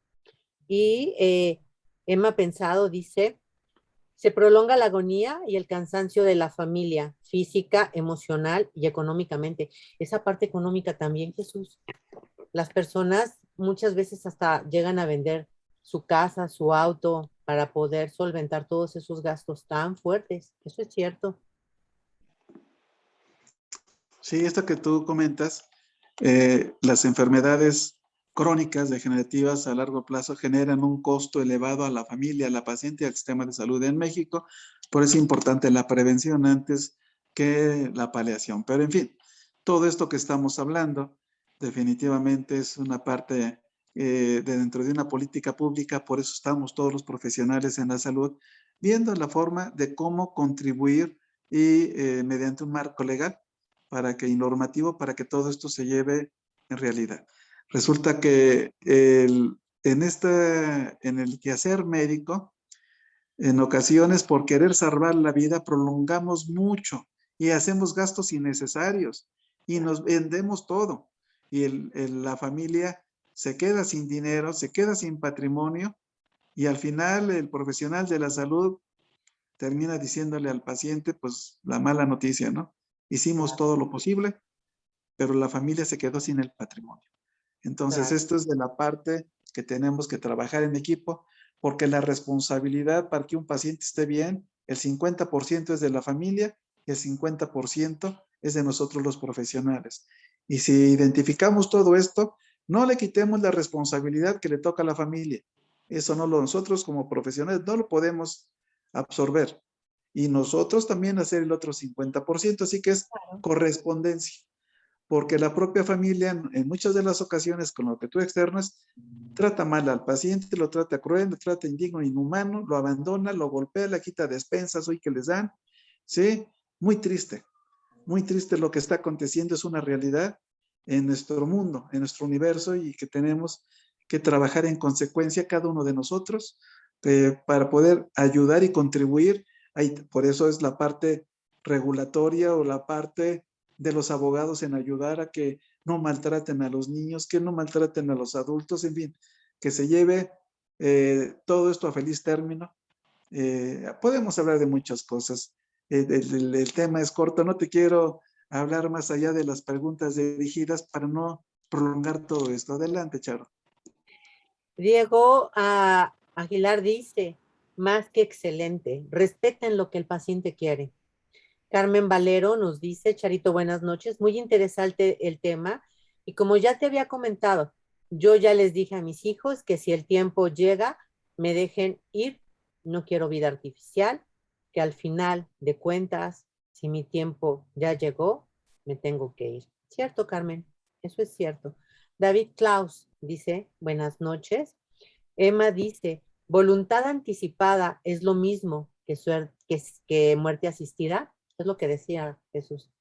Y Emma Pensado dice, se prolonga la agonía y el cansancio de la familia, física, emocional y económicamente. Esa parte económica también, Jesús. Las personas muchas veces hasta llegan a vender su casa, su auto, para poder solventar todos esos gastos tan fuertes. Eso es cierto. Sí, esto que tú comentas, las enfermedades crónicas degenerativas a largo plazo generan un costo elevado a la familia, a la paciente y al sistema de salud en México. Por eso es importante la prevención antes que la paliación. Pero en fin, todo esto que estamos hablando definitivamente es una parte dentro de una política pública. Por eso estamos todos los profesionales en la salud viendo la forma de cómo contribuir y mediante un marco legal y normativo para que todo esto se lleve en realidad. Resulta que en el quehacer médico, en ocasiones por querer salvar la vida, prolongamos mucho y hacemos gastos innecesarios y nos vendemos todo. Y la familia se queda sin dinero, se queda sin patrimonio, y al final el profesional de la salud termina diciéndole al paciente, pues, la mala noticia, ¿no? Hicimos todo lo posible, pero la familia se quedó sin el patrimonio. Entonces, Claro. esto es de la parte que tenemos que trabajar en equipo, porque la responsabilidad para que un paciente esté bien, el 50% es de la familia y el 50% es de nosotros los profesionales. Y si identificamos todo esto, no le quitemos la responsabilidad que le toca a la familia. Eso nosotros como profesionales no lo podemos absorber. Y nosotros también hacer el otro 50%, así que es correspondencia, porque la propia familia en muchas de las ocasiones con lo que tú externas trata mal al paciente, lo trata cruel, lo trata indigno, inhumano, lo abandona, lo golpea, le quita despensas hoy que les dan, ¿sí? Muy triste lo que está aconteciendo, es una realidad en nuestro mundo, en nuestro universo, y que tenemos que trabajar en consecuencia cada uno de nosotros para poder ayudar y contribuir. Ahí, por eso es la parte regulatoria o la parte de los abogados en ayudar a que no maltraten a los niños, que no maltraten a los adultos, en fin, que se lleve todo esto a feliz término. Podemos hablar de muchas cosas. El tema es corto, no te quiero hablar más allá de las preguntas dirigidas para no prolongar todo esto. Adelante, Charo. Diego Aguilar dice, más que excelente, respeten lo que el paciente quiere. Carmen Valero nos dice, Charito, buenas noches, muy interesante el tema. Y como ya te había comentado, yo ya les dije a mis hijos que si el tiempo llega, me dejen ir. No quiero vida artificial, que al final de cuentas, si mi tiempo ya llegó, me tengo que ir. ¿Cierto, Carmen? Eso es cierto. David Klaus dice, buenas noches. Emma dice, voluntad anticipada es lo mismo que muerte asistida. Es lo que decía Jesús.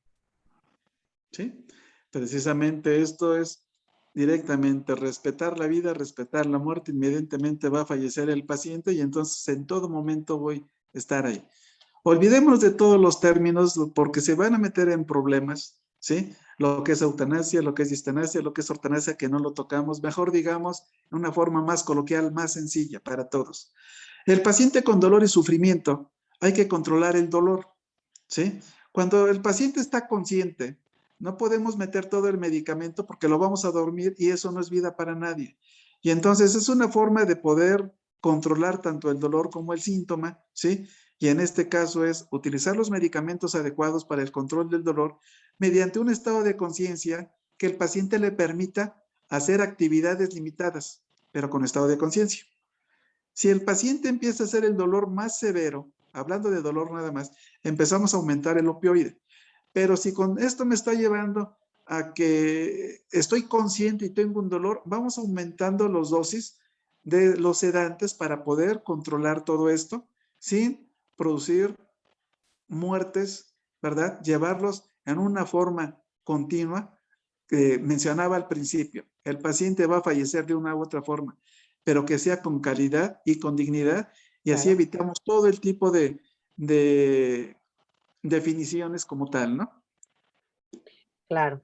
Sí, precisamente esto es directamente respetar la vida, respetar la muerte, inmediatamente va a fallecer el paciente y entonces en todo momento voy a estar ahí. Olvidémonos de todos los términos porque se van a meter en problemas, ¿sí? Lo que es eutanasia, lo que es distanasia, lo que es ortanasia, que no lo tocamos. Mejor digamos, de una forma más coloquial, más sencilla para todos. El paciente con dolor y sufrimiento, hay que controlar el dolor, ¿sí? Cuando el paciente está consciente, no podemos meter todo el medicamento porque lo vamos a dormir y eso no es vida para nadie. Y entonces es una forma de poder controlar tanto el dolor como el síntoma, ¿sí? Y en este caso es utilizar los medicamentos adecuados para el control del dolor mediante un estado de conciencia que el paciente le permita hacer actividades limitadas, pero con estado de conciencia. Si el paciente empieza a hacer el dolor más severo, hablando de dolor nada más, empezamos a aumentar el opioide. Pero si con esto me está llevando a que estoy consciente y tengo un dolor, vamos aumentando los dosis de los sedantes para poder controlar todo esto sin producir muertes, ¿verdad? Llevarlos en una forma continua que mencionaba al principio. El paciente va a fallecer de una u otra forma, pero que sea con calidad y con dignidad y así Claro, evitamos todo el tipo de definiciones como tal, ¿no? claro.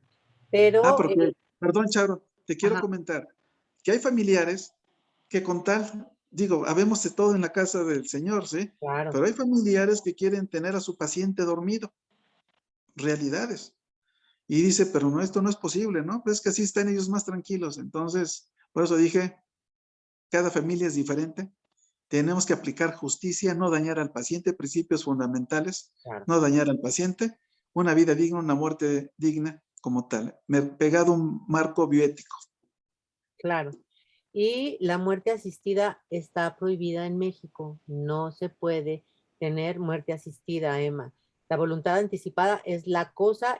Pero, Porque, perdón, Charo, te quiero ajá, comentar que hay familiares que con tal, digo, habemos de todo en la casa del Señor, ¿sí? claro, Pero hay familiares que quieren tener a su paciente dormido, realidades. Y dice, pero no, esto no es posible, ¿no? Pues es que así están ellos más tranquilos. Entonces, por eso dije, cada familia es diferente. Tenemos que aplicar justicia, no dañar al paciente, principios fundamentales, claro, no dañar al paciente, una vida digna, una muerte digna como tal. Pegado un marco bioético. claro. Y la muerte asistida está prohibida en México. No se puede tener muerte asistida, Emma. La voluntad anticipada es la cosa,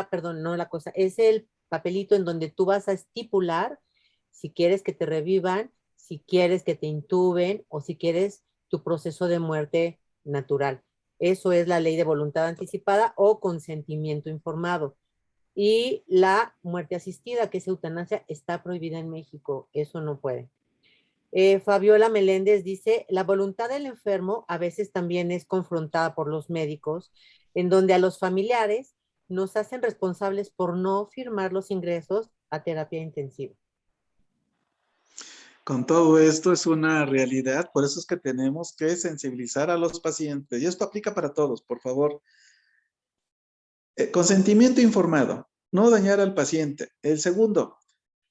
perdón, no la cosa, es el papelito en donde tú vas a estipular si quieres que te revivan, si quieres que te intuben o si quieres tu proceso de muerte natural. Eso es la ley de voluntad anticipada o consentimiento informado. Y la muerte asistida, que es eutanasia, está prohibida en México. Eso no puede. Fabiola Meléndez dice, la voluntad del enfermo a veces también es confrontada por los médicos, en donde a los familiares nos hacen responsables por no firmar los ingresos a terapia intensiva. Con todo esto es una realidad, por eso es que tenemos que sensibilizar a los pacientes. Y esto aplica para todos, por favor. Consentimiento informado, no dañar al paciente. El segundo,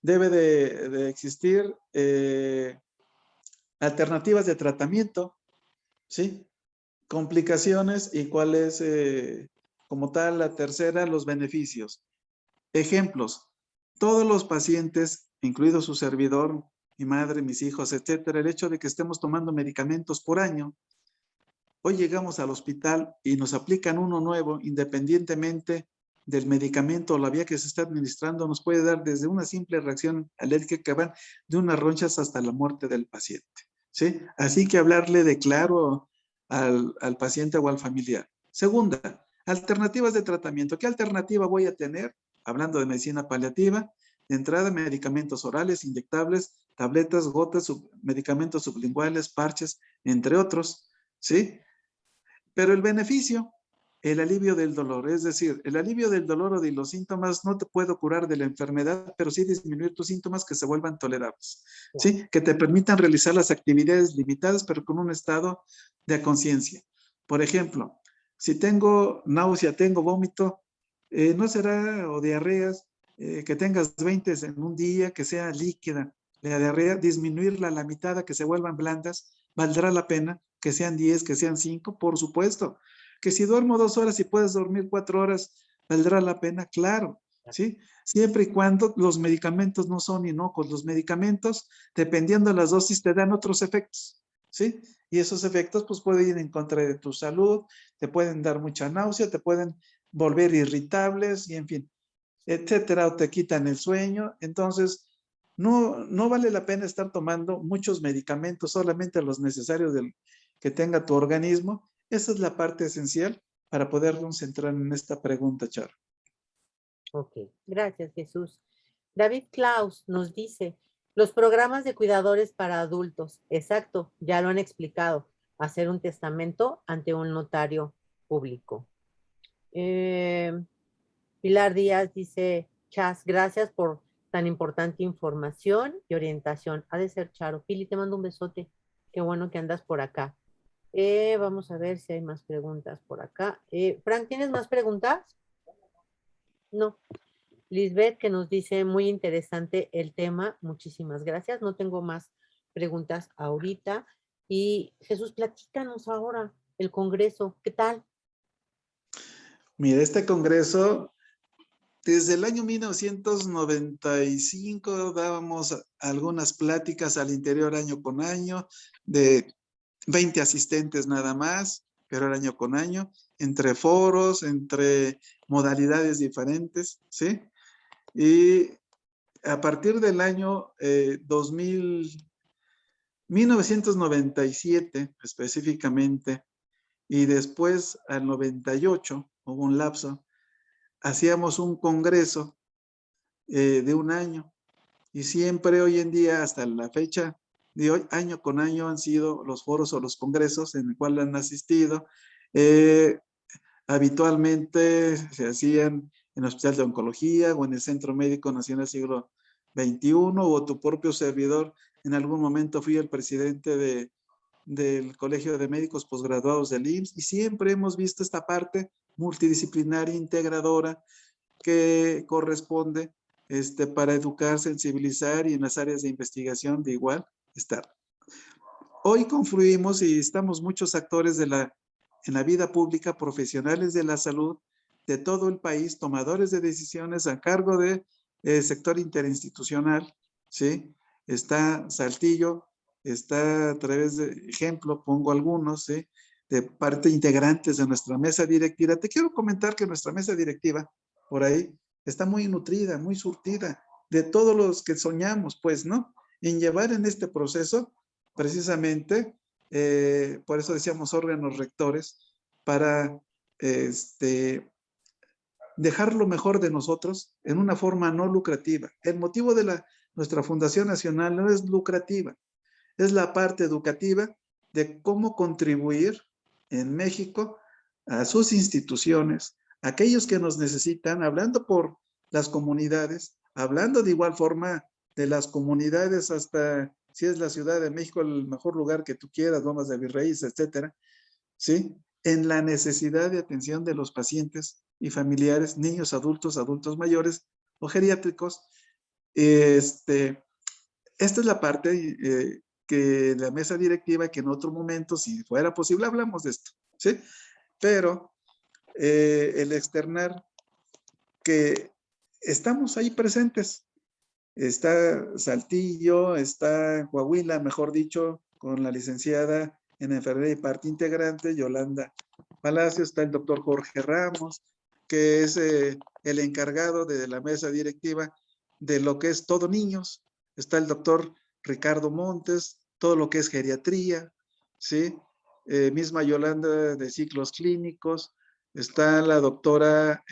debe de existir alternativas de tratamiento, ¿sí? Complicaciones y cuál es, como tal, la tercera, los beneficios. Ejemplos, todos los pacientes, incluido su servidor, mi madre, mis hijos, etcétera, el hecho de que estemos tomando medicamentos por año, hoy llegamos al hospital y nos aplican uno nuevo, independientemente del medicamento o la vía que se está administrando, nos puede dar desde una simple reacción alérgica que van de unas ronchas hasta la muerte del paciente, ¿sí? Así que hablarle de claro al paciente o al familiar. Segunda, alternativas de tratamiento. ¿Qué alternativa voy a tener? Hablando de medicina paliativa, de entrada medicamentos orales, inyectables, tabletas, gotas, medicamentos sublinguales, parches, entre otros, ¿sí? Pero el beneficio, el alivio del dolor. Es decir, el alivio del dolor o de los síntomas no te puedo curar de la enfermedad, pero sí disminuir tus síntomas que se vuelvan tolerables, ¿sí? Que te permitan realizar las actividades limitadas, pero con un estado de conciencia. Por ejemplo, si tengo náusea, tengo vómito, no será, o diarreas, que tengas 20 en un día, que sea líquida. La diarrea, disminuirla a la mitad, a que se vuelvan blandas, valdrá la pena, que sean 10, que sean 5, por supuesto. Que si duermo 2 horas y puedes dormir 4 horas, ¿valdrá la pena? Claro, ¿sí? Siempre y cuando los medicamentos no son inocuos. Los medicamentos, dependiendo de las dosis, te dan otros efectos, ¿sí? Y esos efectos, pues, pueden ir en contra de tu salud, te pueden dar mucha náusea, te pueden volver irritables, y en fin, etcétera, o te quitan el sueño. Entonces, no vale la pena estar tomando muchos medicamentos, solamente los necesarios que tenga tu organismo. Esa es la parte esencial para podernos centrar en esta pregunta, Charo. Ok, gracias, Jesús. David Klaus nos dice, los programas de cuidadores para adultos, exacto, ya lo han explicado, hacer un testamento ante un notario público. Pilar Díaz dice, Chas, gracias por tan importante información y orientación. Ha de ser Charo. Pili, te mando un besote. Qué bueno que andas por acá. Vamos a ver si hay más preguntas por acá. Frank, ¿tienes más preguntas? No. Lisbeth, que nos dice, muy interesante el tema. Muchísimas gracias. No tengo más preguntas ahorita. Y Jesús, platícanos ahora el Congreso. ¿Qué tal? Mira, este Congreso, desde el año 1995 dábamos algunas pláticas al interior año con año de 20 asistentes nada más, pero era año con año, entre foros, entre modalidades diferentes, ¿sí? Y a partir del año 1997 específicamente, y después al 98, hubo un lapso, hacíamos un congreso de un año, y siempre hoy en día, hasta la fecha de hoy, año con año, han sido los foros o los congresos en el cual han asistido. Habitualmente se hacían en el Hospital de Oncología o en el Centro Médico Nacional Siglo XXI, o tu propio servidor. En algún momento fui el presidente del Colegio de Médicos Posgraduados del IMSS, y siempre hemos visto esta parte multidisciplinaria, integradora, que corresponde para educar, sensibilizar, y en las áreas de investigación de igual estar. Hoy confluimos y estamos muchos actores en la vida pública, profesionales de la salud de todo el país, tomadores de decisiones a cargo del sector interinstitucional, ¿sí? Está Saltillo, está, a través de ejemplo, pongo algunos, ¿sí?, de parte integrantes de nuestra mesa directiva. Te quiero comentar que nuestra mesa directiva, por ahí, está muy nutrida, muy surtida de todos los que soñamos, pues, ¿no?, en llevar en este proceso, precisamente, por eso decíamos órganos rectores, para dejar lo mejor de nosotros en una forma no lucrativa. El motivo de nuestra Fundación Nacional no es lucrativa, es la parte educativa de cómo contribuir en México a sus instituciones, a aquellos que nos necesitan, hablando por las comunidades, hablando de igual forma de las comunidades, hasta si es la Ciudad de México, el mejor lugar que tú quieras, Lomas de Virreyes, etcétera, ¿sí?, en la necesidad de atención de los pacientes y familiares, niños, adultos mayores o geriátricos. Esta es la parte que la mesa directiva, que en otro momento, si fuera posible, hablamos de esto, ¿sí? Pero el externar que estamos ahí presentes. Está Saltillo, está Coahuila, mejor dicho, con la licenciada en enfermería y parte integrante, Yolanda Palacios. Está el doctor Jorge Ramos, que es el encargado de la mesa directiva de lo que es todo niños. Está el doctor Ricardo Montes, todo lo que es geriatría, ¿sí? Misma Yolanda de ciclos clínicos. Está la doctora,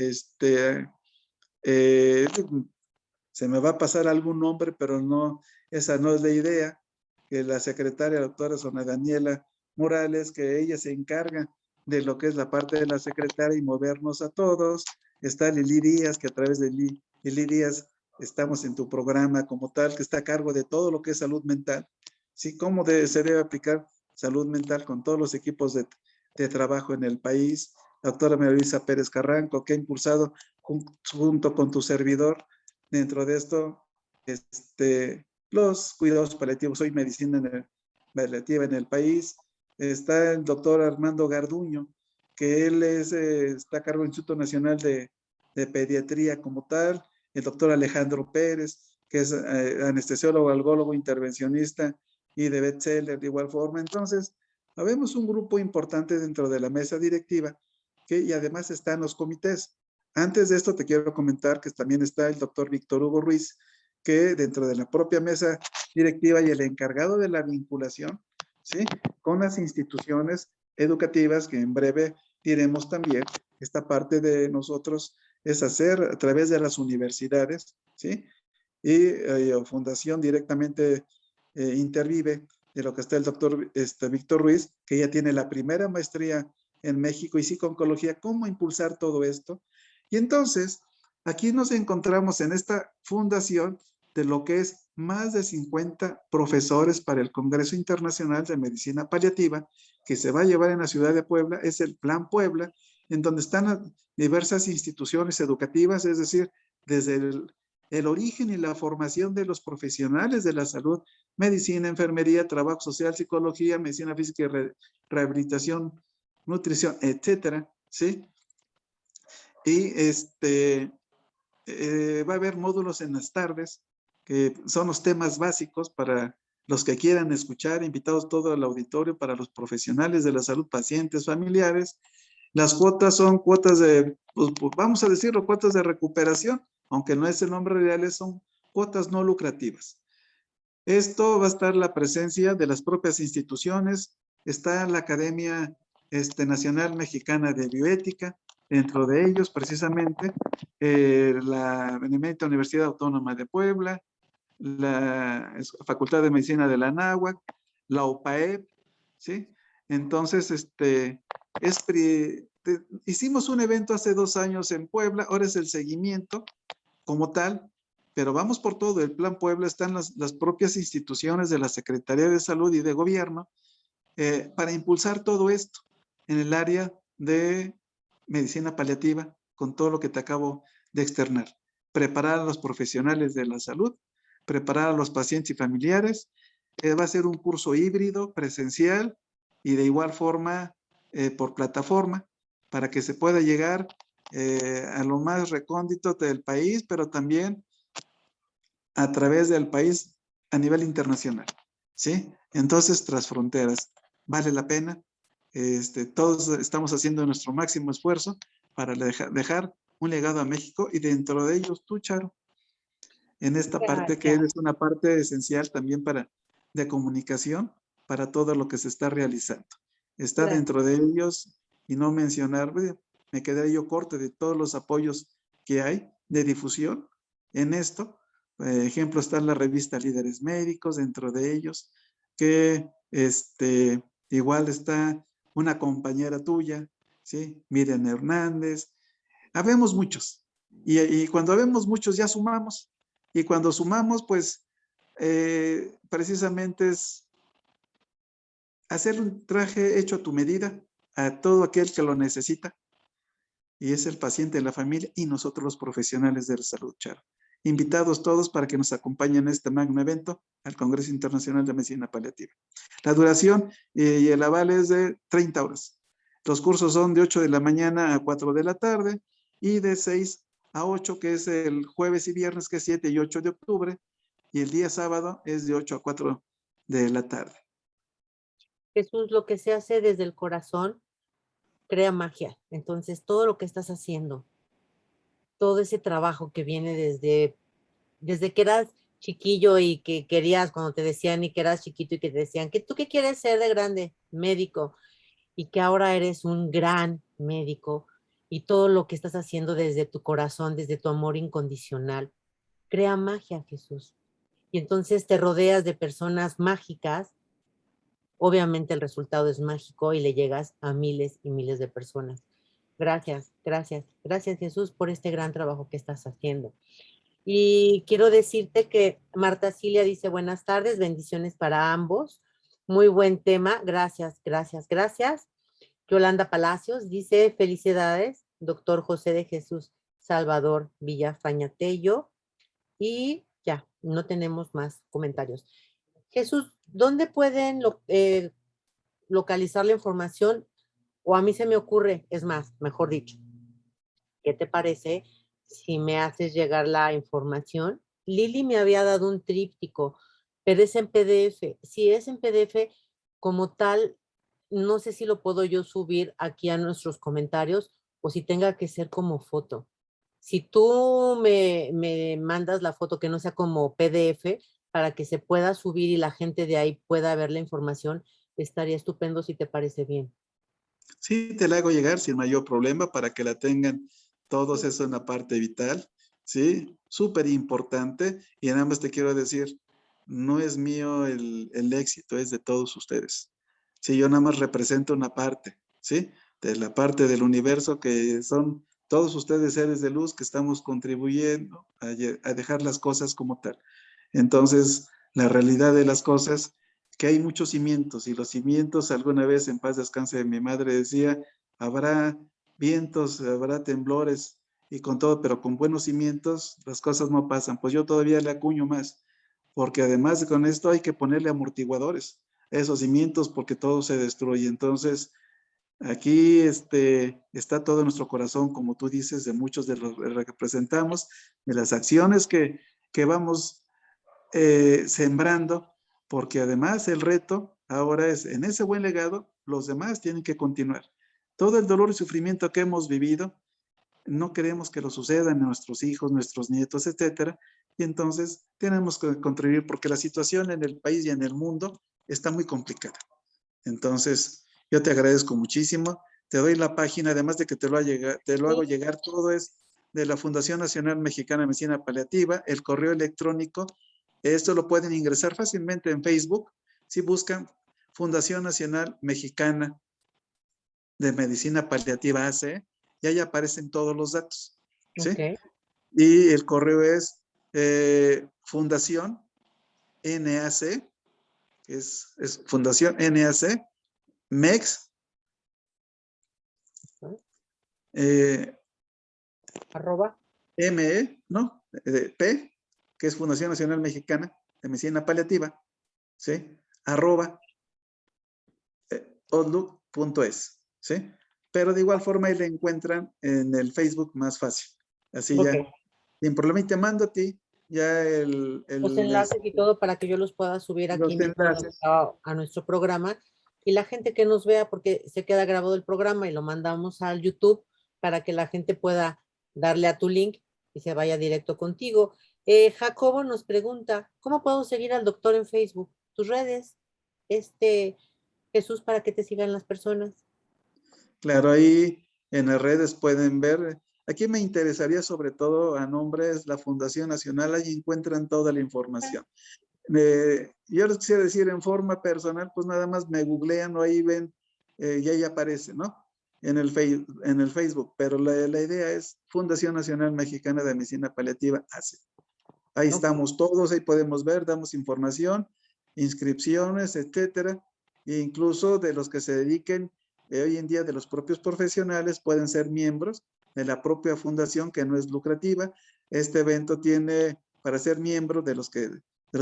se me va a pasar algún nombre, pero no, esa no es la idea, que la secretaria, la doctora Sonia Daniela Morales, que ella se encarga de lo que es la parte de la secretaria y movernos a todos. Está Lili Díaz, que a través de Lili Díaz estamos en tu programa como tal, que está a cargo de todo lo que es salud mental. ¿Sí? ¿Cómo se debe aplicar salud mental con todos los equipos de trabajo en el país? La doctora María Luisa Pérez Carranco, que ha impulsado junto con tu servidor dentro de esto los cuidados paliativos, hoy medicina paliativa en el país. Está el doctor Armando Garduño, que él está a cargo del Instituto Nacional de Pediatría como tal. El doctor Alejandro Pérez, que es anestesiólogo, algólogo, intervencionista y de bestseller de igual forma. Entonces, habemos un grupo importante dentro de la mesa directiva y además están los comités. Antes de esto te quiero comentar que también está el doctor Víctor Hugo Ruiz, que dentro de la propia mesa directiva y el encargado de la vinculación, ¿sí? Con las instituciones educativas, que en breve diremos también, esta parte de nosotros es hacer a través de las universidades, ¿sí? Y Fundación directamente intervive de lo que está el doctor Víctor Ruiz, que ya tiene la primera maestría en México y psico-oncología, cómo impulsar todo esto. Y entonces, aquí nos encontramos en esta fundación de lo que es más de 50 profesores para el Congreso Internacional de Medicina Paliativa, que se va a llevar en la ciudad de Puebla, es el Plan Puebla, en donde están diversas instituciones educativas, es decir, desde el origen y la formación de los profesionales de la salud, medicina, enfermería, trabajo social, psicología, medicina física y rehabilitación, nutrición, etcétera, ¿sí? Y va a haber módulos en las tardes, que son los temas básicos para los que quieran escuchar, invitados todo el auditorio, para los profesionales de la salud, pacientes, familiares. Las cuotas son cuotas pues, vamos a decirlo, cuotas de recuperación, aunque no es el nombre real, son cuotas no lucrativas. Esto va a estar la presencia de las propias instituciones, está la Academia Nacional Mexicana de Bioética, dentro de ellos precisamente la Benemérita Universidad Autónoma de Puebla, la Facultad de Medicina de la Anáhuac, la UPAEP, ¿sí? Entonces, hicimos un evento hace 2 años en Puebla, ahora es el seguimiento como tal, pero vamos por todo. El Plan Puebla están las propias instituciones de la Secretaría de Salud y de Gobierno para impulsar todo esto en el área de medicina paliativa, con todo lo que te acabo de externar. Preparar a los profesionales de la salud, preparar a los pacientes y familiares. Va a ser un curso híbrido, presencial y de igual forma por plataforma, para que se pueda llegar a lo más recóndito del país, pero también a través del país a nivel internacional, ¿sí? Entonces, tras fronteras, vale la pena. Todos estamos haciendo nuestro máximo esfuerzo para dejar un legado a México y dentro de ellos tú, Charo, en esta parte que es una parte esencial también de comunicación para todo lo que se está realizando. Está dentro de ellos y no mencionar, me quedé yo corto de todos los apoyos que hay de difusión en esto. Ejemplo, está la revista Líderes Médicos dentro de ellos, que igual está una compañera tuya, ¿sí? Miriam Hernández. Habemos muchos. Y cuando habemos muchos ya sumamos. Y cuando sumamos, pues, precisamente es hacer un traje hecho a tu medida a todo aquel que lo necesita. Y es el paciente, la familia y nosotros los profesionales de la salud, Charo. Invitados todos para que nos acompañen en este magno evento al Congreso Internacional de Medicina Paliativa. La duración y el aval es de 30 horas. Los cursos son de 8 de la mañana a 4 de la tarde y de 6 a 8, que es el jueves y viernes, que es 7 y 8 de octubre, y el día sábado es de 8 a 4 de la tarde. Jesús, lo que se hace desde el corazón crea magia. Entonces, todo lo que estás haciendo, todo ese trabajo que viene desde que eras chiquillo y que querías, cuando te decían y que eras chiquito y que te decían, ¿tú qué quieres ser de grande? Médico. Y que ahora eres un gran médico y todo lo que estás haciendo desde tu corazón, desde tu amor incondicional, crea magia, Jesús. Y entonces te rodeas de personas mágicas obviamente el resultado es mágico y le llegas a miles y miles de personas. Gracias, gracias, gracias Jesús por este gran trabajo que estás haciendo. Y quiero decirte que Marta Cilia dice buenas tardes, bendiciones para ambos. Muy buen tema, gracias, gracias, gracias. Yolanda Palacios dice felicidades, doctor José de Jesús Salvador Villafañatello. Y ya, no tenemos más comentarios. Jesús, ¿dónde pueden localizar la información? O a mí se me ocurre, es más, mejor dicho, ¿qué te parece si me haces llegar la información? Lili me había dado un tríptico, pero es en PDF. Si es en PDF, como tal, no sé si lo puedo yo subir aquí a nuestros comentarios o si tenga que ser como foto. Si tú me mandas la foto que no sea como PDF para que se pueda subir y la gente de ahí pueda ver la información, estaría estupendo si te parece bien. Sí, te la hago llegar sin mayor problema para que la tengan todos, eso es una parte vital, ¿sí? Súper importante. Y nada más te quiero decir, no es mío el éxito, es de todos ustedes. Sí, yo nada más represento una parte, ¿sí? De la parte del universo que son todos ustedes seres de luz que estamos contribuyendo a dejar las cosas como tal. Entonces, la realidad de las cosas que hay muchos cimientos y los cimientos, alguna vez en paz descanse mi madre decía, habrá vientos, habrá temblores y con todo, pero con buenos cimientos las cosas no pasan. Pues yo todavía le acuño más, porque además con esto hay que ponerle amortiguadores a esos cimientos porque todo se destruye. Entonces, aquí está todo nuestro corazón, como tú dices, de muchos de los que representamos, de las acciones que vamos sembrando, porque además el reto ahora es, en ese buen legado, los demás tienen que continuar. Todo el dolor y sufrimiento que hemos vivido, no queremos que lo sucedan a nuestros hijos, nuestros nietos, etcétera, y entonces tenemos que contribuir porque la situación en el país y en el mundo está muy complicada. Entonces, yo te agradezco muchísimo, te doy la página, además de que te lo hago llegar, todo es de la Fundación Nacional Mexicana de Medicina Paliativa, el correo electrónico. Esto lo pueden ingresar fácilmente en Facebook si buscan Fundación Nacional Mexicana de Medicina Paliativa AC, y ahí aparecen todos los datos, ¿sí? Okay. Y el correo es Fundación NAC, que es Fundación NAC, MEX, Arroba. ME, ¿no? P, que es Fundación Nacional Mexicana de Medicina Paliativa, ¿sí? @ outlook.es, ¿sí? Pero de igual forma ahí le encuentran en el Facebook más fácil. Así ya, sin problema, y te mando a ti ya Los enlaces y todo para que yo los pueda subir aquí los mismo enlaces. a nuestro programa y la gente que nos vea, porque se queda grabado el programa y lo mandamos al YouTube para que la gente pueda darle a tu link y se vaya directo contigo. Jacobo nos pregunta, ¿cómo puedo seguir al doctor en Facebook? Tus redes, Jesús, para que te sigan las personas. Claro, ahí en las redes pueden ver. Aquí me interesaría sobre todo a nombres la Fundación Nacional, ahí encuentran toda la información. Yo les quisiera decir en forma personal, pues nada más me googlean o ahí ven, y ahí aparece, ¿no? En el Facebook, pero la idea es Fundación Nacional Mexicana de Medicina Paliativa, ACE. Ahí estamos todos, ahí podemos ver, damos información, inscripciones, etcétera, e incluso de los que se dediquen hoy en día, de los propios profesionales, pueden ser miembros de la propia fundación que no es lucrativa. Este evento tiene, para ser miembro de los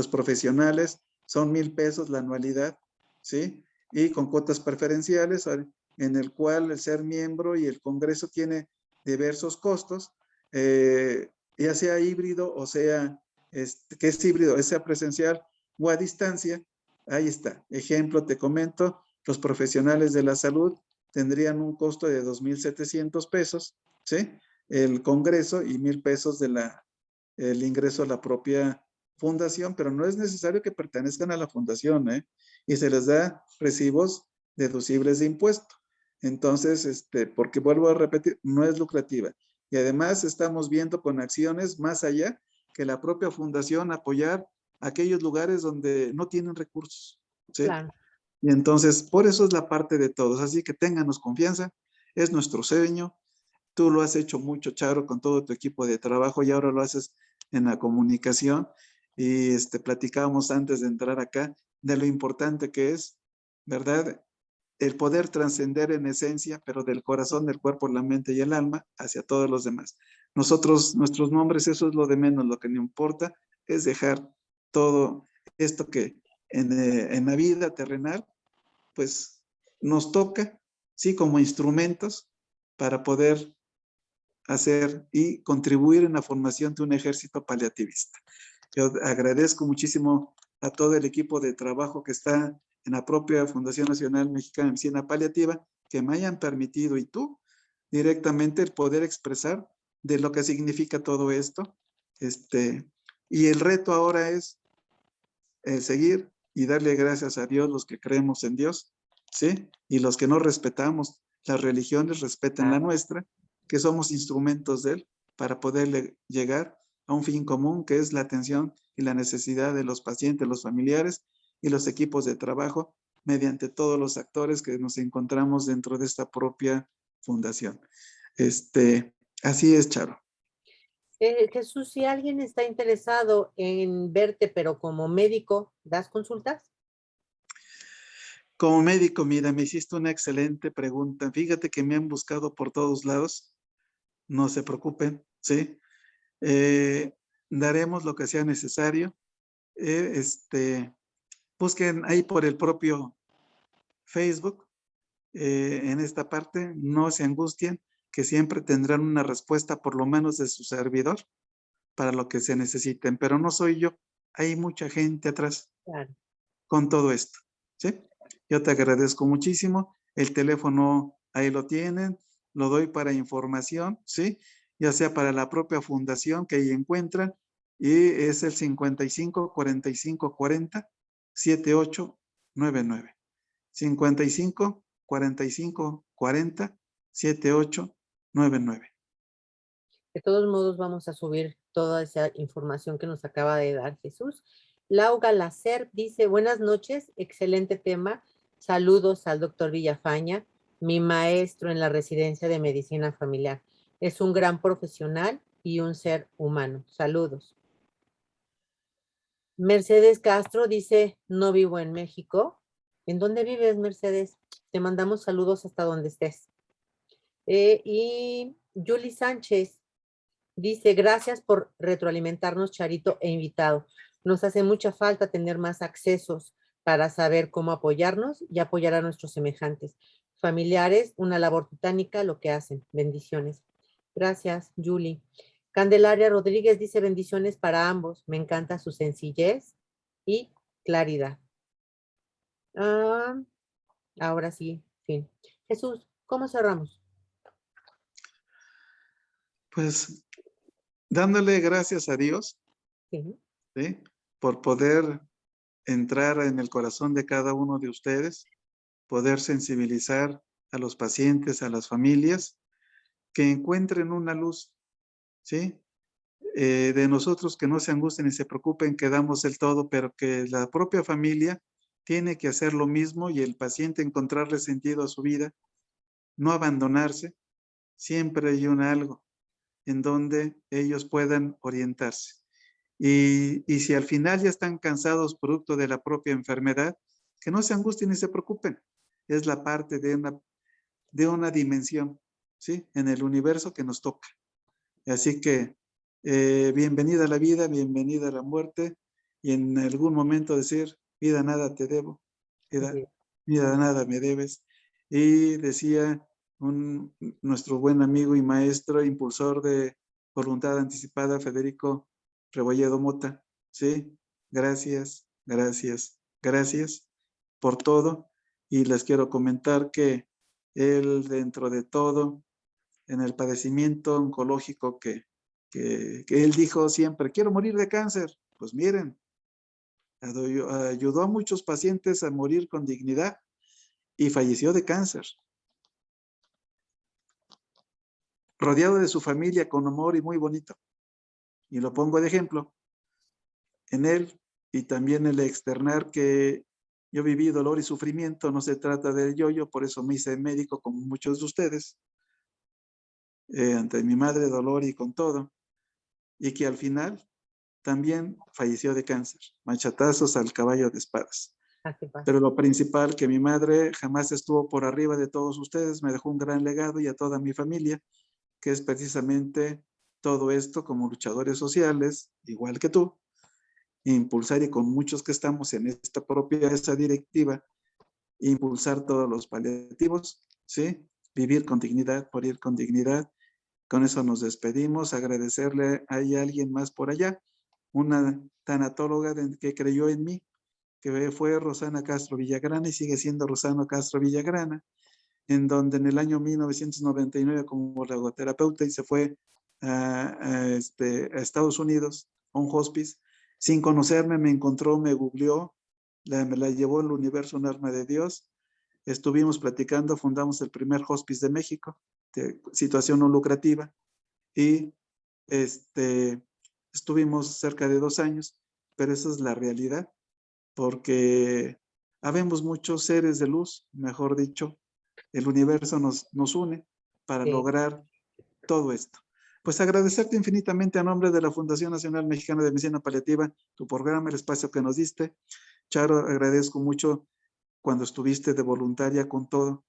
profesionales, son 1,000 pesos la anualidad, ¿sí? Y con cuotas preferenciales, en el cual el ser miembro y el congreso tiene diversos costos, ya sea híbrido o sea que es híbrido, sea presencial o a distancia. Ahí está. Ejemplo, te comento, los profesionales de la salud tendrían un costo de 2,700 pesos, ¿sí? El congreso y 1,000 pesos el ingreso a la propia fundación, pero no es necesario que pertenezcan a la fundación, ¿eh? Y se les da recibos deducibles de impuesto. Entonces, porque vuelvo a repetir, no es lucrativa. Y además estamos viendo con acciones más allá que la propia fundación apoyar aquellos lugares donde no tienen recursos, ¿sí? Claro. Y entonces, por eso es la parte de todos. Así que ténganos confianza, es nuestro sueño. Tú lo has hecho mucho, Charo, con todo tu equipo de trabajo y ahora lo haces en la comunicación. Y platicábamos antes de entrar acá de lo importante que es, ¿verdad? El poder trascender en esencia, pero del corazón, del cuerpo, la mente y el alma hacia todos los demás. Nosotros, nuestros nombres, eso es lo de menos, lo que no importa es dejar todo esto que en la vida terrenal, pues nos toca, sí, como instrumentos para poder hacer y contribuir en la formación de un ejército paliativista. Yo agradezco muchísimo a todo el equipo de trabajo que está en la propia Fundación Nacional Mexicana de Medicina Paliativa, que me hayan permitido, y tú, directamente el poder expresar de lo que significa todo esto. Y el reto ahora es seguir y darle gracias a Dios los que creemos en Dios, ¿sí? Y los que no respetamos las religiones, respeten la nuestra, que somos instrumentos de Él para poderle llegar a un fin común, que es la atención y la necesidad de los pacientes, los familiares y los equipos de trabajo, mediante todos los actores que nos encontramos dentro de esta propia fundación. Así es, Charo. Jesús, si alguien está interesado en verte, pero como médico, ¿das consultas? Como médico, mira, me hiciste una excelente pregunta. Fíjate que me han buscado por todos lados. No se preocupen, ¿sí? Daremos lo que sea necesario. Busquen ahí por el propio Facebook, en esta parte, no se angustien, que siempre tendrán una respuesta, por lo menos de su servidor, para lo que se necesiten. Pero no soy yo, hay mucha gente atrás Claro. con todo esto, ¿sí? Yo te agradezco muchísimo. El teléfono ahí lo tienen, lo doy para información, ¿sí? Ya sea para la propia fundación que ahí encuentran, y es el 55 45 40 7899. 55 45 40 7899. De todos modos, vamos a subir toda esa información que nos acaba de dar Jesús. Lauga Lacer dice, buenas noches, excelente tema. Saludos al doctor Villafaña, mi maestro en la residencia de medicina familiar. Es un gran profesional y un ser humano. Saludos. Mercedes Castro dice, no vivo en México. ¿En dónde vives, Mercedes? Te mandamos saludos hasta donde estés. Y Julie Sánchez dice, gracias por retroalimentarnos, Charito e invitado. Nos hace mucha falta tener más accesos para saber cómo apoyarnos y apoyar a nuestros semejantes. Familiares, una labor titánica lo que hacen. Bendiciones. Gracias, Julie. Candelaria Rodríguez dice, bendiciones para ambos. Me encanta su sencillez y claridad. Ahora sí, fin. Jesús, ¿cómo cerramos? Pues dándole gracias a Dios, Sí. ¿sí? Por poder entrar en el corazón de cada uno de ustedes, poder sensibilizar a los pacientes, a las familias, que encuentren una luz, ¿sí? De nosotros que no se angustien y se preocupen que damos el todo, pero que la propia familia tiene que hacer lo mismo y el paciente encontrarle sentido a su vida, no abandonarse, siempre hay un algo en donde ellos puedan orientarse. Y si al final ya están cansados producto de la propia enfermedad, que no se angustien ni se preocupen. Es la parte de una dimensión, ¿sí? En el universo que nos toca. Así que bienvenida a la vida, bienvenida a la muerte, y en algún momento decir, vida nada te debo, vida nada me debes. Y decía nuestro buen amigo y maestro, impulsor de Voluntad Anticipada, Federico Rebolledo Mota, ¿sí? Gracias, gracias, gracias por todo. Y les quiero comentar que él, dentro de todo, en el padecimiento oncológico que él dijo siempre, quiero morir de cáncer. Pues miren, ayudó a muchos pacientes a morir con dignidad y falleció de cáncer. Rodeado de su familia con amor y muy bonito. Y lo pongo de ejemplo en él, y también el externar que Yo viví dolor y sufrimiento, no se trata del yo-yo, por eso me hice médico como muchos de ustedes. Ante mi madre, dolor y con todo. Y que al final también falleció de cáncer, machatazos al caballo de espadas. Así pasa. Pero lo principal, que mi madre jamás estuvo por arriba de todos ustedes, me dejó un gran legado y a toda mi familia, que es precisamente todo esto como luchadores sociales, igual que tú, impulsar y con muchos que estamos en esta propia esa directiva, impulsar todos los paliativos, ¿sí? Vivir con dignidad, morir con dignidad. Con eso nos despedimos, agradecerle a alguien más por allá, una tanatóloga que creyó en mí, que fue Rosana Castro Villagrana y sigue siendo Rosana Castro Villagrana, en donde en el año 1999 como logoterapeuta y se fue a Estados Unidos, a un hospice, sin conocerme, me encontró, me googleó, me la llevó al universo, un arma de Dios, estuvimos platicando, fundamos el primer hospice de México, de situación no lucrativa, y estuvimos cerca de 2 años, pero esa es la realidad, porque habemos muchos seres de luz, mejor dicho, el universo nos une para Sí. lograr todo esto. Pues agradecerte infinitamente a nombre de la Fundación Nacional Mexicana de Medicina Paliativa, tu programa, el espacio que nos diste. Charo, agradezco mucho cuando estuviste de voluntaria con todo.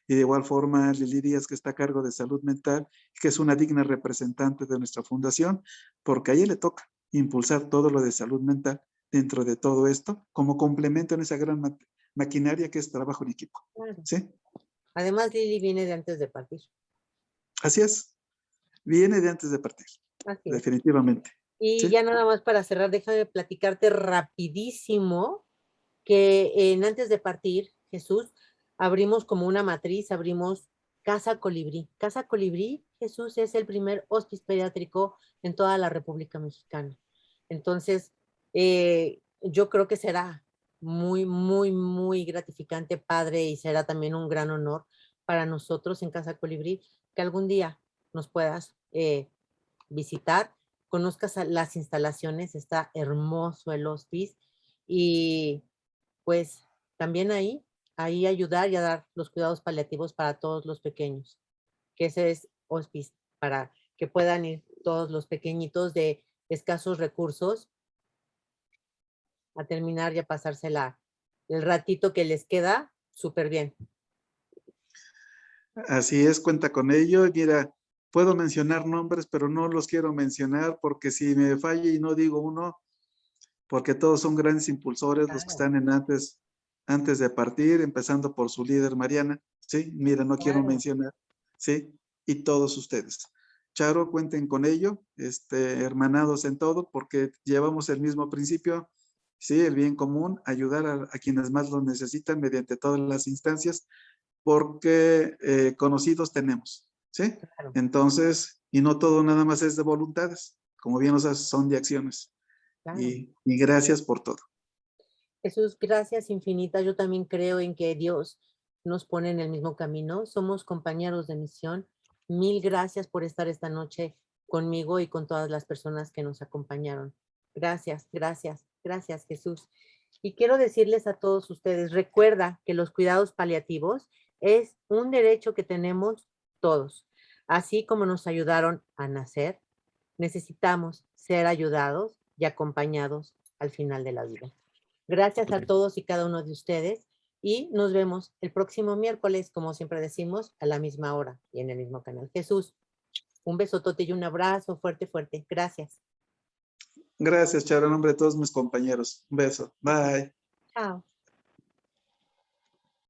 Y de igual forma, Lili Díaz, que está a cargo de salud mental, que es una digna representante de nuestra fundación, porque a ella le toca impulsar todo lo de salud mental dentro de todo esto, como complemento en esa gran maquinaria que es trabajo en equipo. Claro. ¿Sí? Además, Lili viene de antes de partir. Así es. Viene de antes de partir. Así es. Definitivamente. Y ¿Sí? ya nada más para cerrar, déjame platicarte rapidísimo que antes de partir, Jesús, abrimos como una matriz, abrimos Casa Colibrí. Casa Colibrí, Jesús, es el primer hospice pediátrico en toda la República Mexicana. Entonces, yo creo que será muy, muy, muy gratificante, padre, y será también un gran honor para nosotros en Casa Colibrí que algún día nos puedas visitar, conozcas las instalaciones, está hermoso el hospice y pues también ahí ayudar y a dar los cuidados paliativos para todos los pequeños, que ese es hospice, para que puedan ir todos los pequeñitos de escasos recursos a terminar y a pasársela el ratito que les queda súper bien. Así es, cuenta con ello. Mira, puedo mencionar nombres, pero no los quiero mencionar porque si me falla y no digo uno, porque todos son grandes impulsores, los que están en antes de partir, empezando por su líder Mariana, ¿sí? Mira, no quiero mencionar, ¿sí? Y todos ustedes. Charo, cuenten con ello, hermanados en todo, porque llevamos el mismo principio, ¿sí? El bien común, ayudar a quienes más lo necesitan mediante todas las instancias, porque conocidos tenemos, ¿sí? Claro. Entonces, y no todo nada más es de voluntades, como bien nos haces, son de acciones. Claro. Y gracias por todo. Jesús, gracias infinitas. Yo también creo en que Dios nos pone en el mismo camino. Somos compañeros de misión. Mil gracias por estar esta noche conmigo y con todas las personas que nos acompañaron. Gracias, gracias, gracias, Jesús. Y quiero decirles a todos ustedes, recuerda que los cuidados paliativos es un derecho que tenemos todos. Así como nos ayudaron a nacer, necesitamos ser ayudados y acompañados al final de la vida. Gracias a todos y cada uno de ustedes y nos vemos el próximo miércoles, como siempre decimos, a la misma hora y en el mismo canal. Jesús, un besotote y un abrazo fuerte, fuerte. Gracias. Gracias, Charo, en nombre de todos mis compañeros. Un beso. Bye. Chao.